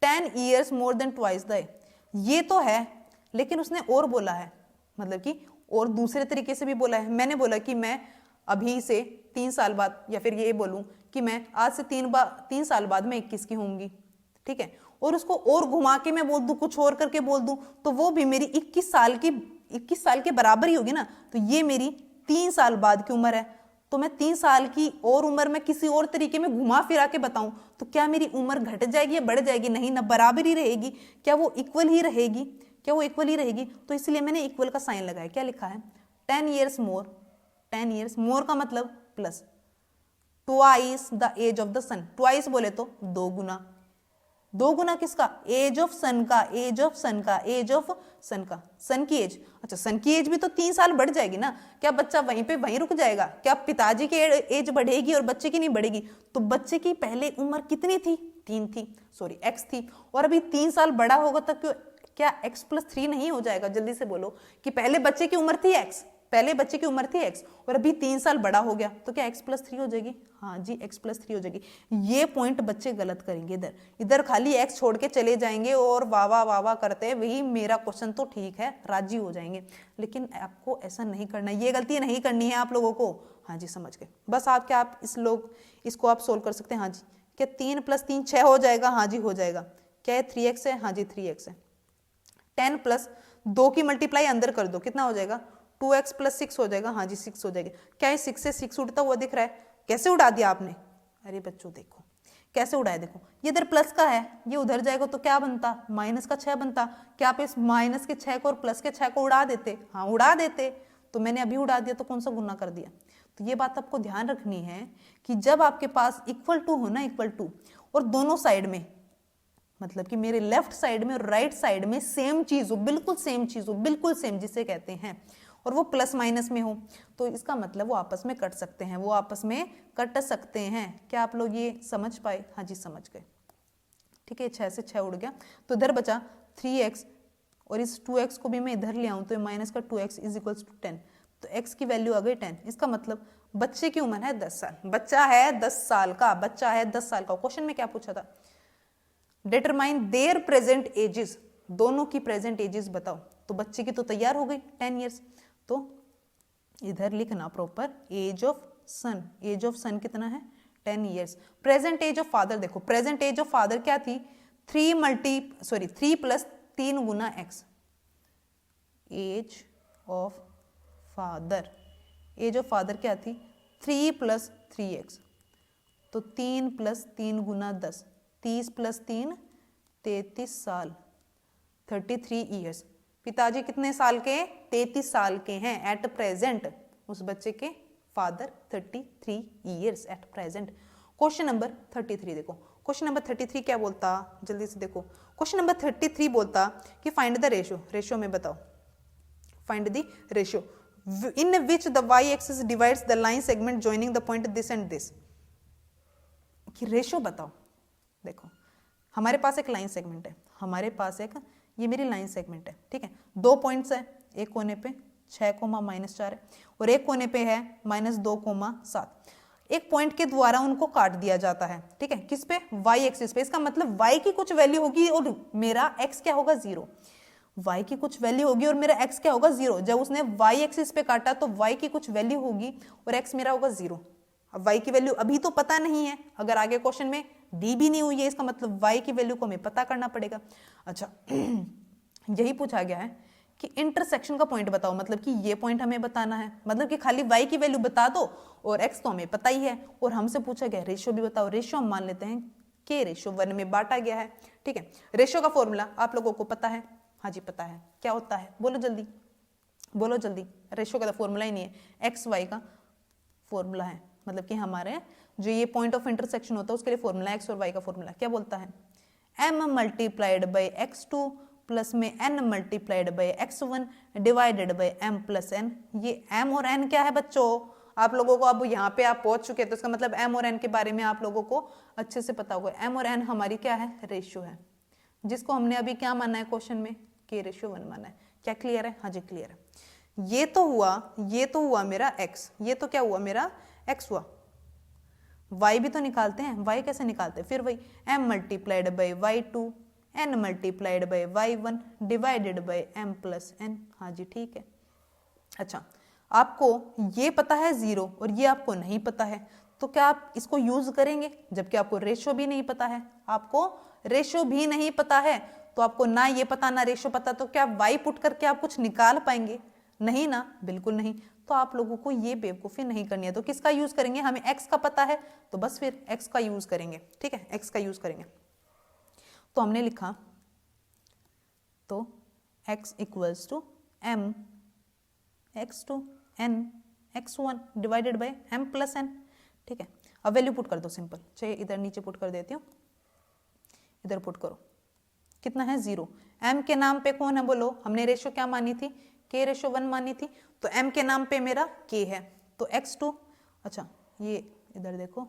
10 years more than twice the. ये तो है लेकिन उसने और बोला है, मतलब कि और दूसरे तरीके से भी बोला है। मैंने बोला कि मैं अभी से 3 साल बाद, या फिर ये बोलूं कि मैं आज से 3 साल बाद मैं 21 की होंगी, ठीक है, और उसको और घुमा के मैं बोल दूं, कुछ और करके बोल दूं, तो वो भी मेरी 21 साल के बराबर ही होगी ना। तो ये मेरी 3 साल बाद की उम्र है। तो मैं 3 साल की और उम्र में किसी और तरीके में घुमा फिरा के बताऊं तो क्या मेरी उम्र घट जाएगी या बढ़ जाएगी? नहीं ना, बराबर ही रहेगी। क्या वो इक्वल ही रहेगी? तो इसलिए मैंने इक्वल का साइन लगाया। क्या लिखा है? 10 years मोर, 10 years मोर का मतलब plus twice the age of the son. Twice बोले तो 2 गुना किसका? एज ऑफ सन का, सन की एज। अच्छा, सन की एज भी तो 3 साल बढ़ जाएगी ना। क्या बच्चा वहीं रुक जाएगा? क्या पिताजी की एज बढ़ेगी और बच्चे की नहीं बढ़ेगी? तो बच्चे की पहले उम्र कितनी थी? 3 थी, सॉरी x थी, और अभी 3 साल बड़ा होगा तक क्या x + 3 नहीं हो जाएगा? जल्दी से बोलो कि पहले बच्चे की उम्र थी x, और अभी 3 साल बड़ा हो गया तो क्या x + 3 हो जाएगी? हाँ जी x + 3 हो जाएगी। ये पॉइंट बच्चे गलत करेंगे, इधर खाली x छोड़ के चले जाएंगे और वाह करते हैं, वही मेरा क्वेश्चन तो ठीक है, राजी हो जाएंगे। लेकिन आपको ऐसा नहीं करना, ये गलती नहीं करनी है आप लोगों को। हाँ जी समझ गए। बस इसको आप सोल्व कर सकते हैं। हाँ जी, क्या 3 + 3 6 हो जाएगा? हाँ जी हो जाएगा। क्या है 3x है? हाँ जी 3x है। 10 + 2 की मल्टीप्लाई अंदर कर दो, कितना हो जाएगा? 2x + 6 हो जाएगा। हाँ जी 6 हो जाएगा। क्या है 6 से 6 उड़ता हुआ दिख रहा है? कैसे उड़ा दिया आपने? अरे बच्चों देखो कैसे उड़ाया, देखो ये इधर प्लस का है, ये उधर जाएगा तो क्या बनता? माइनस का 6 बनता। क्या आप इस माइनस के 6 को और प्लस के 6 को उड़ा देते? हाँ उड़ा देते। तो मैंने अभी उड़ा दिया तो कौन सा गुना कर दिया? तो ये बात आपको ध्यान रखनी है कि जब आपके पास =, हो ना, =, और दोनों साइड में, मतलब कि मेरे लेफ्ट साइड में और राइट साइड में सेम चीज हो, बिल्कुल सेम जिसे कहते हैं, और वो प्लस माइनस में हो, तो इसका मतलब वो आपस में कट सकते हैं। क्या आप लोग ये समझ पाए? हाँ जी समझ गए। ठीक है, 6 से 6 उड़ गया तो इधर बचा 3x, और इस 2x को भी मैं इधर ले आऊं तो माइनस का 2x = 10, तो x की वैल्यू आ गई 10। इसका मतलब बच्चे की उम्र है 10 साल, बच्चा है 10 साल का। क्वेश्चन में क्या पूछा था? डिटरमाइन देयर प्रेजेंट एजेस, दोनों की प्रेजेंट एजेस बताओ। तो बच्चे की तो तैयार हो गई 10 years, तो इधर लिखना प्रॉपर एज ऑफ सन कितना है? 10 years। Present age of father देखो, प्रेजेंट एज ऑफ फादर क्या थी? 3 + 3 गुना x। एज ऑफ फादर क्या थी? 3 + 3x, तो 3 + 3 गुना 10, 30 + 3 33 साल, 33 years। पिताजी कितने साल के? 33 साल के हैं एट प्रेजेंट। उस बच्चे के father 33 years at present. Question number 33 देखो, क्वेश्चन नंबर 33 क्या बोलता? जल्दी से देखो, क्वेश्चन नंबर 33 बोलता कि फाइंड द रेशियो में बताओ, find the ratio in which the y axis divides the line segment joining the point this and this. कि रेशियो बताओ। देखो हमारे पास एक लाइन सेगमेंट है, ये मेरी लाइन सेगमेंट है, ठीक है, 2 पॉइंट्स है, एक कोने पे 6, -4 है और एक कोने पे है -2, 7। एक पॉइंट के द्वारा उनको काट दिया जाता है, ठीक है, किस पे? y एक्सिस पे। इसका मतलब y की कुछ वैल्यू होगी और मेरा x क्या होगा? 0। y की कुछ वैल्यू होगी और मेरा x क्या होगा? 0। जब उसने y एक्सिस पे काटा तो y की कुछ वैल्यू होगी और x मेरा होगा 0। अब y की वैल्यू अभी तो पता नहीं है, अगर आगे क्वेश्चन में दी भी नहीं हुई है, इसका मतलब y की वैल्यू को हमें पता करना पड़ेगा। अच्छा यही पूछा गया है कि इंटरसेक्शन का पॉइंट बताओ, मतलब कि ये पॉइंट हमें बताना है, मतलब कि खाली y की वैल्यू बता दो और x तो हमें पता ही है, और हमसे पूछा गया रेशियो भी बताओ। रेशियो हम मान लेते हैं k रेशियो 1 में बांटा गया है, ठीक है। रेशियो का फॉर्मूला आप लोगों को पता है, हाँ जी पता है, क्या होता है बोलो जल्दी, बोलो जल्दी। रेशियो का तो फॉर्मूला ही नहीं है, एक्स वाई का फॉर्मूला है, मतलब कि हमारे जो ये पॉइंट ऑफ इंटरसेक्शन होता है उसके लिए फॉर्मूला एक्स और वाई का फॉर्मूला क्या बोलता है, m multiplied by x2 plus में n multiplied by x1 divided by m plus n। ये m और n क्या है बच्चों, आप लोगों को अब यहाँ पे आप पहुंच चुके हैं तो इसका मतलब m और n के बारे में आप लोगों को अच्छे से पता होगा। m और n हमारी क्या है, रेशियो है, जिसको हमने अभी क्या माना है क्वेश्चन में, k रेशियो 1 माना है। क्या क्लियर है, हाँ जी क्लियर है। ये तो हुआ मेरा x, ये तो क्या हुआ मेरा x हुआ। y भी तो निकालते हैं, y कैसे निकालते हैं, फिर वही m multiplied by y2 n multiplied by y1 divided by m plus n। हाँ जी ठीक है। अच्छा आपको ये पता है 0 और ये आपको नहीं पता है, तो क्या आप इसको यूज करेंगे, जबकि आपको रेशियो भी नहीं पता है, आपको रेशियो भी नहीं पता है, तो आपको ना ये पता ना रेशियो पता, तो क्या y पुट करके आप कुछ निकाल पाएंगे, नहीं ना, बिल्कुल नहीं। तो आप लोगों को ये बेवकूफ़ी नहीं करनी है, तो किसका यूज करेंगे, हमें x का पता है तो बस फिर x का यूज करेंगे, ठीक है, x का यूज करेंगे। तो हमने लिखा तो x equals to m x2 n x1 divided by m plus n, ठीक है। अब वैल्यू पुट कर दो सिंपल, चलिए इधर नीचे पुट कर देती हूँ, इधर पुट करो, कितना है 0। m के नाम पे कौन है बोलो, हमने रेशियो क्या मानी थी, k रेशियो 1 मानी थी, तो m के नाम पे मेरा k है, तो x2, अच्छा ये इधर देखो,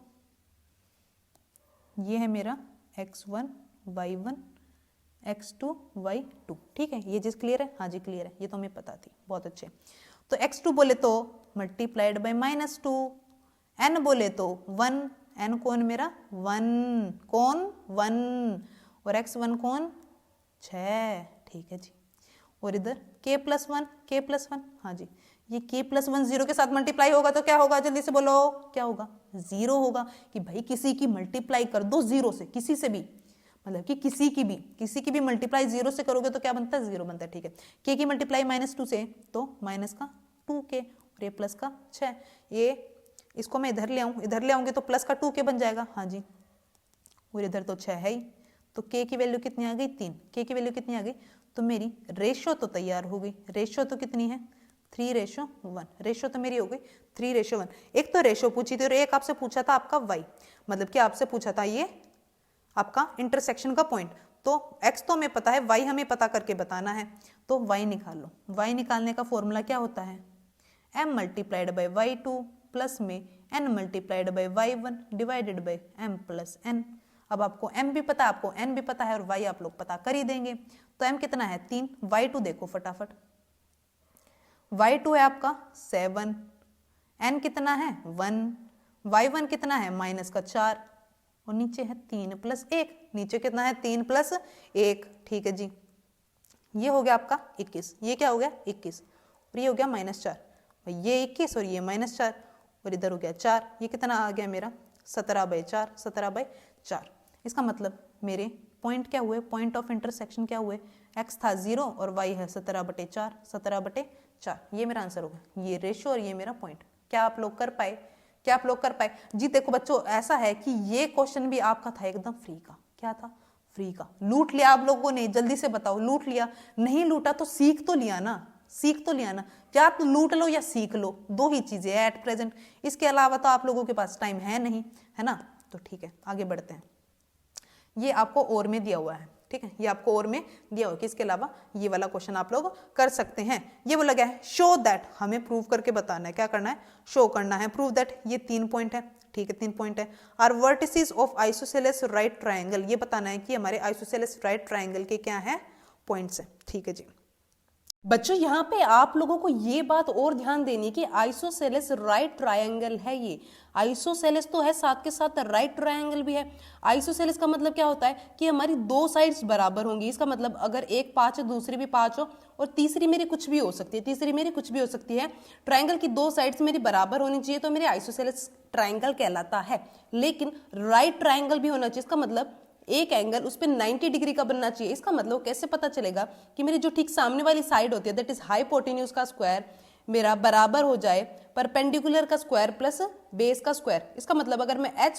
ये है मेरा x1 y1 x2 y2, ठीक है। ये चीज क्लियर है, हाँ जी क्लियर है, ये तो हमें पता थी, बहुत अच्छे। तो x2 बोले तो मल्टीप्लाइड बाई -2, n बोले तो 1, n कौन मेरा 1, कौन 1, और x1 कौन 6, ठीक है जी। और इधर k प्लस 1, हाँ जी, ये k प्लस 1 0 के साथ मल्टीप्लाई होगा तो क्या होगा, जल्दी से बोलो क्या होगा, 0 होगा। कि भाई किसी की मल्टीप्लाई कर दो 0 से, किसी से भी, मतलब कि किसी की भी मल्टीप्लाई 0 से करोगे तो क्या बनता है, 0 बनता है, ठीक है। k की मल्टीप्लाई -2 से तो माइनस का 2k और ये प्लस का 6, ये इसको मैं इधर ले आऊँ, इधर ले आऊँगी तो प्लस का 2k बन जाएगा, हाँ जी, और इधर तो 6 है ही, तो k की वैल्यू कितनी आ गई 3, k की वैल्यू कितनी आ गई, तो मेरी रेशियो तो तैयार हो गई। रेशियो तो कितनी है 3:1, रेशियो तो मेरी हो गई 3:1। एक तो रेशियो पूछी थी और एक आपसे पूछा था आपका y, मतलब कि आपसे पूछा था ये आपका इंटरसेक्शन का पॉइंट। तो x तो हमें पता है, y हमें पता करके बताना है, तो y निकाल लो। y निकालने का फॉर्मूला क्या होता है, m multiplied by y2 plus में n multiplied by y1 divided by m plus n। अब आपको m भी पता है, आपको n भी पता है और y आप लोग पता कर ही देंगे। तो m कितना है 3, y2 देखो फटाफट, y2 है आपका 7, n कितना है 1, y1 कितना है -4 और नीचे है 3 + 1, नीचे कितना है 3 + 1, ठीक है जी। ये हो गया आपका 21, ये क्या हो गया 21 और ये हो गया -4, ये 21 और ये -4 और इधर हो गया 4, ये कितना आ गया मेरा 17/4, 17/4। इसका मतलब मेरे पॉइंट क्या हुए, पॉइंट ऑफ इंटरसेक्शन क्या हुए, x था 0 और y है 17/4, 17/4, ये मेरा आंसर होगा। ये रेशियो और ये मेरा पॉइंट। क्या आप लोग कर पाए, क्या आप लोग कर पाए जी। देखो बच्चों ऐसा है कि ये क्वेश्चन भी आपका था एकदम फ्री का, क्या था फ्री का, लूट लिया आप लोगों ने, जल्दी से बताओ लूट लिया, नहीं लूटा तो सीख तो लिया ना, सीख तो लिया ना, या तो लूट लो या सीख लो, दो ही चीजें है एट प्रेजेंट, इसके अलावा तो आप लोगों के पास टाइम है नहीं, है ना। तो ठीक है आगे बढ़ते हैं, ये आपको और में दिया हुआ है, ठीक है, ये आपको और में दिया हुआ है कि इसके अलावा ये वाला क्वेश्चन आप लोग कर सकते हैं। ये बोला गया है शो दैट, हमें प्रूव करके बताना है, क्या करना है शो करना है, प्रूव दैट, ये 3 पॉइंट है, ठीक है 3 पॉइंट है। Are vertices of isosceles right triangle, ये बताना है कि हमारे आइसोसेलेस राइट ट्रायंगल के क्या है पॉइंट्स है, ठीक है जी। बच्चों यहाँ पे आप लोगों को ये बात और ध्यान देनी कि आइसोसेलेस राइट ट्रायंगल है, ये आइसोसेलेस तो है साथ के साथ राइट ट्रायंगल भी है। आइसोसेलेस का मतलब क्या होता है कि हमारी 2 साइड्स बराबर होंगी, इसका मतलब अगर एक 5 है दूसरी भी 5 हो और तीसरी मेरी कुछ भी हो सकती है, तीसरी मेरी कुछ भी हो सकती है, ट्रायंगल की 2 साइड्स मेरी बराबर होनी चाहिए तो मेरे आइसोसेलेस ट्रायंगल कहलाता है। लेकिन राइट ट्रायंगल भी होना चाहिए, इसका मतलब एक एंगल उस पर 90 डिग्री का बनना चाहिए। इसका मतलब कैसे पता चलेगा कि मेरी जो ठीक सामने वाली साइड होती है दैट इज हाइपोटेन्यूज का स्क्वायर मेरा बराबर हो जाए परपेंडिकुलर का स्क्वायर प्लस बेस का स्क्वायर। इसका मतलब अगर मैं एच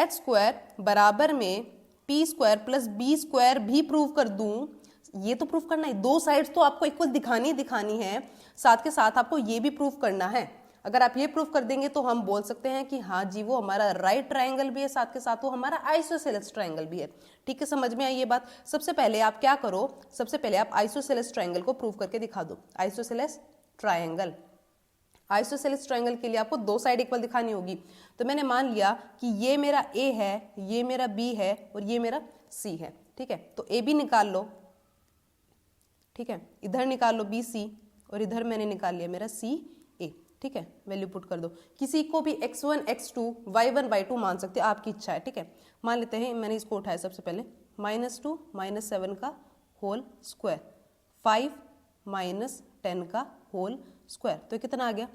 स्क्वायर बराबर में P square plus B square भी प्रूव कर दूं, ये तो प्रूफ करना है, दो साइड्स तो आपको इक्वल दिखानी है, साथ के साथ आपको ये भी प्रूफ करना है। अगर आप ये प्रूफ कर देंगे तो हम बोल सकते हैं कि हाँ जी वो हमारा राइट ट्रायंगल भी है, साथ के साथ वो हमारा आइसोसेलेस ट्रायंगल भी है। ठीक है, समझ में आई ये बात। सबसे पहले आप क्या करो, सबसे पहले आप आइसोसेलेस ट्रायंगल को प्रूव करके दिखा दो। आइसोसेलेस ट्रायंगल के लिए आपको दो साइड इक्वल दिखानी होगी। तो मैंने मान लिया कि ये मेरा ए है, ये मेरा बी है और ये मेरा सी है। ठीक है, तो ए बी निकाल लो। ठीक है, इधर निकाल लो बी सी और इधर मैंने निकाल लिया मेरा सी ए। ठीक है, वैल्यू पुट कर दो। किसी को भी x1 x2 y1 y2 मान सकते हो, आपकी इच्छा है। ठीक है, मान लेते हैं मैंने इसको उठाया सबसे पहले -2 -7 का होल स्क्वायर 5 -10 का होल स्क्वायर, तो कितना आ गया?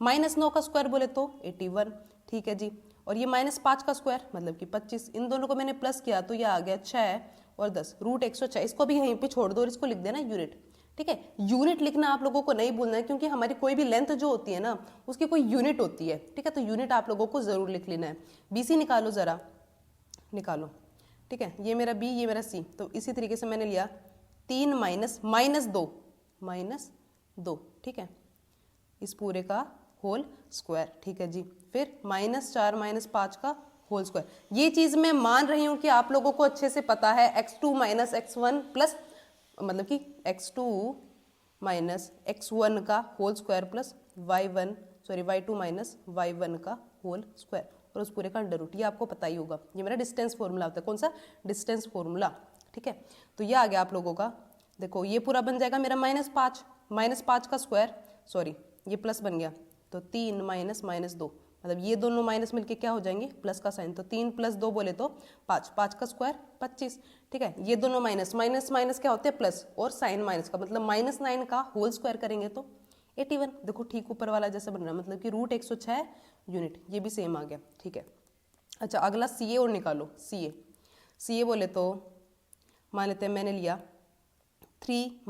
-9 का स्क्वायर बोले तो 81। ठीक है जी, और ये -5 का स्क्वायर मतलब कि 25। इन दोनों को मैंने प्लस किया तो ये आ गया 6 और 10 √106। इसको भी यहीं पे छोड़ दो और इसको लिख देना यूनिट। ठीक है, यूनिट लिखना आप लोगों को नहीं भूलना है, क्योंकि हमारी कोई भी लेंथ जो होती है ना उसकी कोई यूनिट होती है। ठीक है, तो यूनिट आप लोगों को जरूर लिख लेना है। BC निकालो जरा, निकालो। ठीक है, ये मेरा B, ये मेरा C। तो इसी तरीके से मैंने लिया 3 -2 ठीक है, इस पूरे का होल स्क्वायर। ठीक है जी, फिर -4 -5 का होल स्क्वायर। ये चीज मैं मान रही हूं कि आप लोगों को अच्छे से पता है। x2 - x1 प्लस मतलब कि x2 - x1 का whole square plus y2 - y1 का होल स्क्वायर और उस पूरे का अंडर रूट। ये आपको पता ही होगा, ये मेरा डिस्टेंस फॉर्मूला होता है। कौन सा? Distance formula. ठीक है, तो ये आ गया आप लोगों का। देखो ये पूरा बन जाएगा मेरा -5 का स्क्वायर, सॉरी ये प्लस बन गया, तो 3 -2 मतलब ये दोनों माइनस मिलके क्या हो जाएंगे? प्लस का साइन। तो 3 + 2 बोले तो 5 का स्क्वायर 25। ठीक है, ये दोनों माइनस क्या होते हैं? प्लस, और साइन माइनस का मतलब -9 का होल स्क्वायर करेंगे तो 81। देखो ठीक ऊपर वाला जैसे बन रहा है, मतलब कि √106 यूनिट, ये भी सेम आ गया। ठीक है, अच्छा अगला CA और निकालो। CA बोले तो मान लेते हैं मैंने लिया 3 -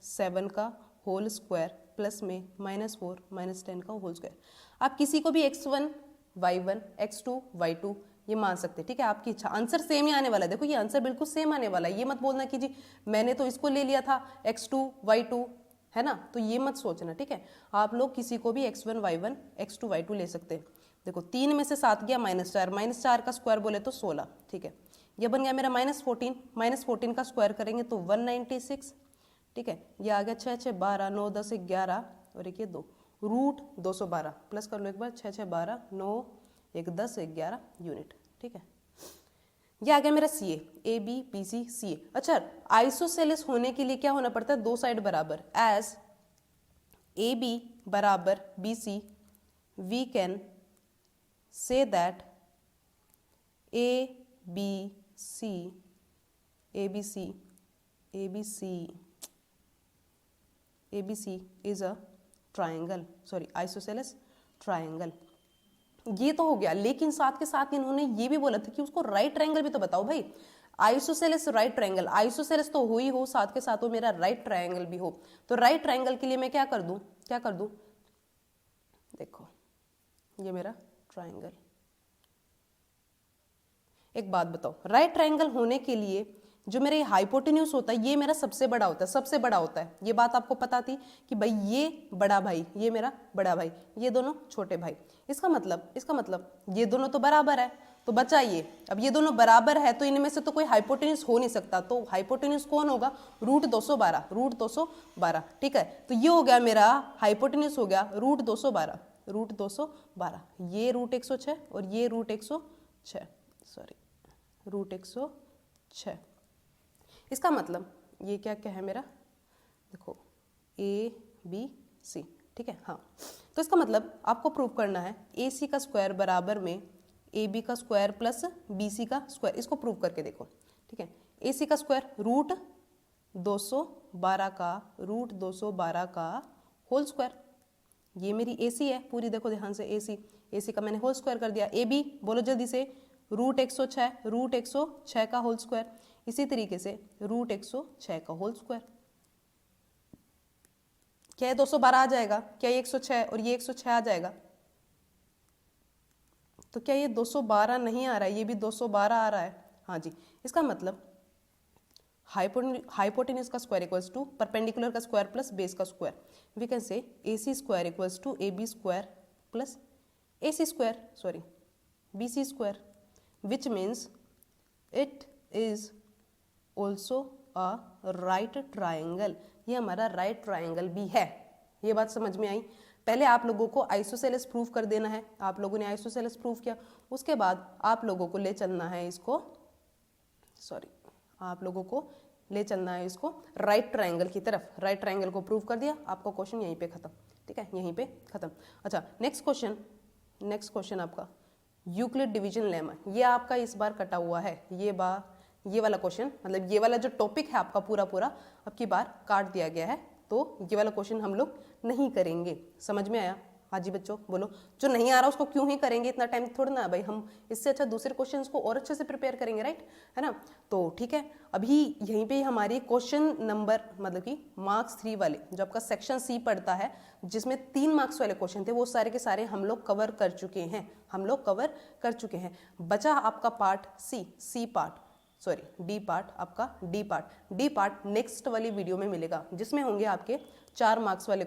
7 का होल स्क्वायर प्लस में -4 -10 का होल स्क्वायर। आप किसी को भी x1 y1 x2 y2 ये मान सकते हैं। ठीक है, आपकी इच्छा। आंसर सेम ही आने वाला है। देखो ये आंसर बिल्कुल सेम आने वाला है। ये मत बोलना कि जी मैंने तो इसको ले लिया था x2 y2, है ना, तो ये मत सोचना। ठीक है, आप लोग किसी को भी x1 y1 x2 y2 ले सकते हैं। देखो 3 में से 7 गया -4 का स्क्वायर बोले तो 16। ठीक है, ये बन गया मेरा -14 का स्क्वायर करेंगे तो 196। ठीक है, ये आ गया 6 6 12 9 10 11 और एक ये 2 √212 प्लस कर लो एक बार 6 6 12 9 1 10 11 यूनिट। ठीक है, ये आ गया मेरा CA, ABC CA। अच्छा, आइसोसेलेस होने के लिए क्या होना पड़ता है? दो साइड बराबर। एज AB बराबर BC we can say that ABC is a triangle, sorry isosceles triangle. ये तो हो गया, लेकिन साथ के साथ इन्होंने ये भी बोला था कि उसको राइट ट्रायंगल भी तो बताओ भाई। आइसोसेलेस राइट ट्रायंगल, आइसोसेलेस तो हो ही हो, साथ के साथ वो मेरा राइट ट्रायंगल भी हो। तो राइट ट्रायंगल के लिए मैं क्या कर दूं? देखो ये मेरा ट्रायंगल। एक बात बताओ, राइट ट्रायंगल होने के लिए जो मेरा हाइपोटेन्यूज होता है ये मेरा सबसे बड़ा होता है। ये बात आपको पता थी कि भाई ये बड़ा भाई, ये मेरा बड़ा भाई, ये दोनों छोटे भाई। इसका मतलब ये दोनों तो बराबर है, तो बचा ये। अब ये दोनों बराबर है तो इनमें से तो कोई हाइपोटेन्यूज हो नहीं सकता। तो हाइपोटेन्यूज कौन होगा? √212। ठीक है, तो ये हो गया मेरा हाइपोटेन्यूज, हो गया √212। ये √106 और ये √106। इसका मतलब ये क्या है मेरा? देखो ABC। ठीक है, हाँ, तो इसका मतलब आपको प्रूव करना है AC का स्क्वायर बराबर में AB का स्क्वायर प्लस BC का स्क्वायर। इसको प्रूव करके देखो। ठीक है, AC का स्क्वायर √212 का होल स्क्वायर। ये मेरी AC है पूरी, देखो ध्यान से AC का मैंने होल स्क्वायर कर दिया। AB बोलो जल्दी से √106, √106 का होल स्क्वायर, इसी तरीके से √106 का होल स्क्वायर। क्या ये 212 आ जाएगा? क्या ये 106 और ये 106 आ जाएगा? तो क्या ये 212 नहीं आ रहा है? ये भी 212 आ रहा है। हाँ जी, इसका मतलब हाइपोटेन्यूज का स्क्वायर इक्वल्स टू परपेंडिकुलर का स्क्वायर प्लस बेस का square. We can say AC square equals to AB square plus BC square, which means it is also a right triangle. ये हमारा राइट ट्राइंगल भी है। ये बात समझ में आई? पहले आप लोगों को आइसोसेलेस प्रूफ कर देना है। आप लोगों ने आइसोसेलेस प्रूफ किया, उसके बाद आप लोगों को ले चलना है इसको, आप लोगों को ले चलना है इसको राइट ट्राइंगल की तरफ। राइट ट्राइंगल को प्रूव कर दिया, आपका क्वेश्चन यहीं पे खत्म। ठीक है, यहीं पे खत्म। अच्छा, नेक्स्ट क्वेश्चन आपका यूक्लिड डिवीजन लेमा। ये आपका इस बार कटा हुआ है। ये वाला क्वेश्चन, मतलब ये वाला जो टॉपिक है आपका पूरा अब की बार काट दिया गया है, तो ये वाला क्वेश्चन हम लोग नहीं करेंगे। समझ में आया? हाँ जी बच्चों बोलो। जो नहीं आ रहा उसको क्यों ही करेंगे, इतना टाइम थोड़ा ना भाई। हम इससे अच्छा दूसरे क्वेश्चंस को और अच्छे से प्रिपेयर करेंगे, राइट, है ना। तो ठीक है, अभी यहीं पे हमारी क्वेश्चन नंबर मतलब कि मार्क्स 3 वाले जो आपका सेक्शन सी पढ़ता है, जिसमें 3 मार्क्स वाले क्वेश्चन थे, वो सारे के सारे हम लोग कवर कर चुके हैं। बचा आपका पार्ट डी पार्ट नेक्स्ट वाली वीडियो में मिलेगा, जिसमें होंगे आपके 4 मार्क्स वाले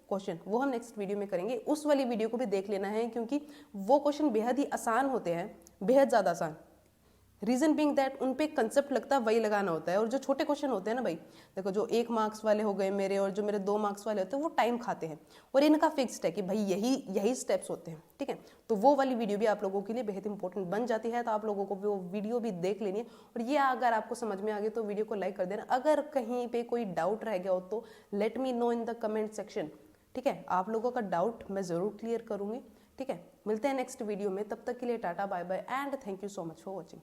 क्वेश्चन। वो हम नेक्स्ट वीडियो में करेंगे। उस वाली वीडियो को भी देख लेना है, क्योंकि वो क्वेश्चन बेहद ही आसान होते हैं, बेहद ज़्यादा आसान। रीजन बीइंग दैट उन पे कंसेप्ट लगता है वही लगाना होता है। और जो छोटे क्वेश्चन होते हैं ना भाई, देखो जो 1 मार्क्स वाले हो गए मेरे, और जो मेरे 2 मार्क्स वाले होते हैं, वो टाइम खाते हैं। और इनका फिक्स्ड है कि भाई यही स्टेप्स होते हैं। ठीक है, तो वो वाली वीडियो भी आप लोगों के लिए बेहद इंपॉर्टेंट बन जाती है। तो आप लोगों को वो वीडियो भी देख लेनी है। और ये अगर आपको समझ में आ गया तो वीडियो को लाइक कर देना। अगर कहीं पे कोई डाउट रह गया हो तो let me know in the comment section. ठीक है, आप लोगों का डाउट मैं ज़रूर क्लियर करूँगी। ठीक है, मिलते हैं नेक्स्ट वीडियो में। तब तक के लिए tata bye bye and thank you so much for watching.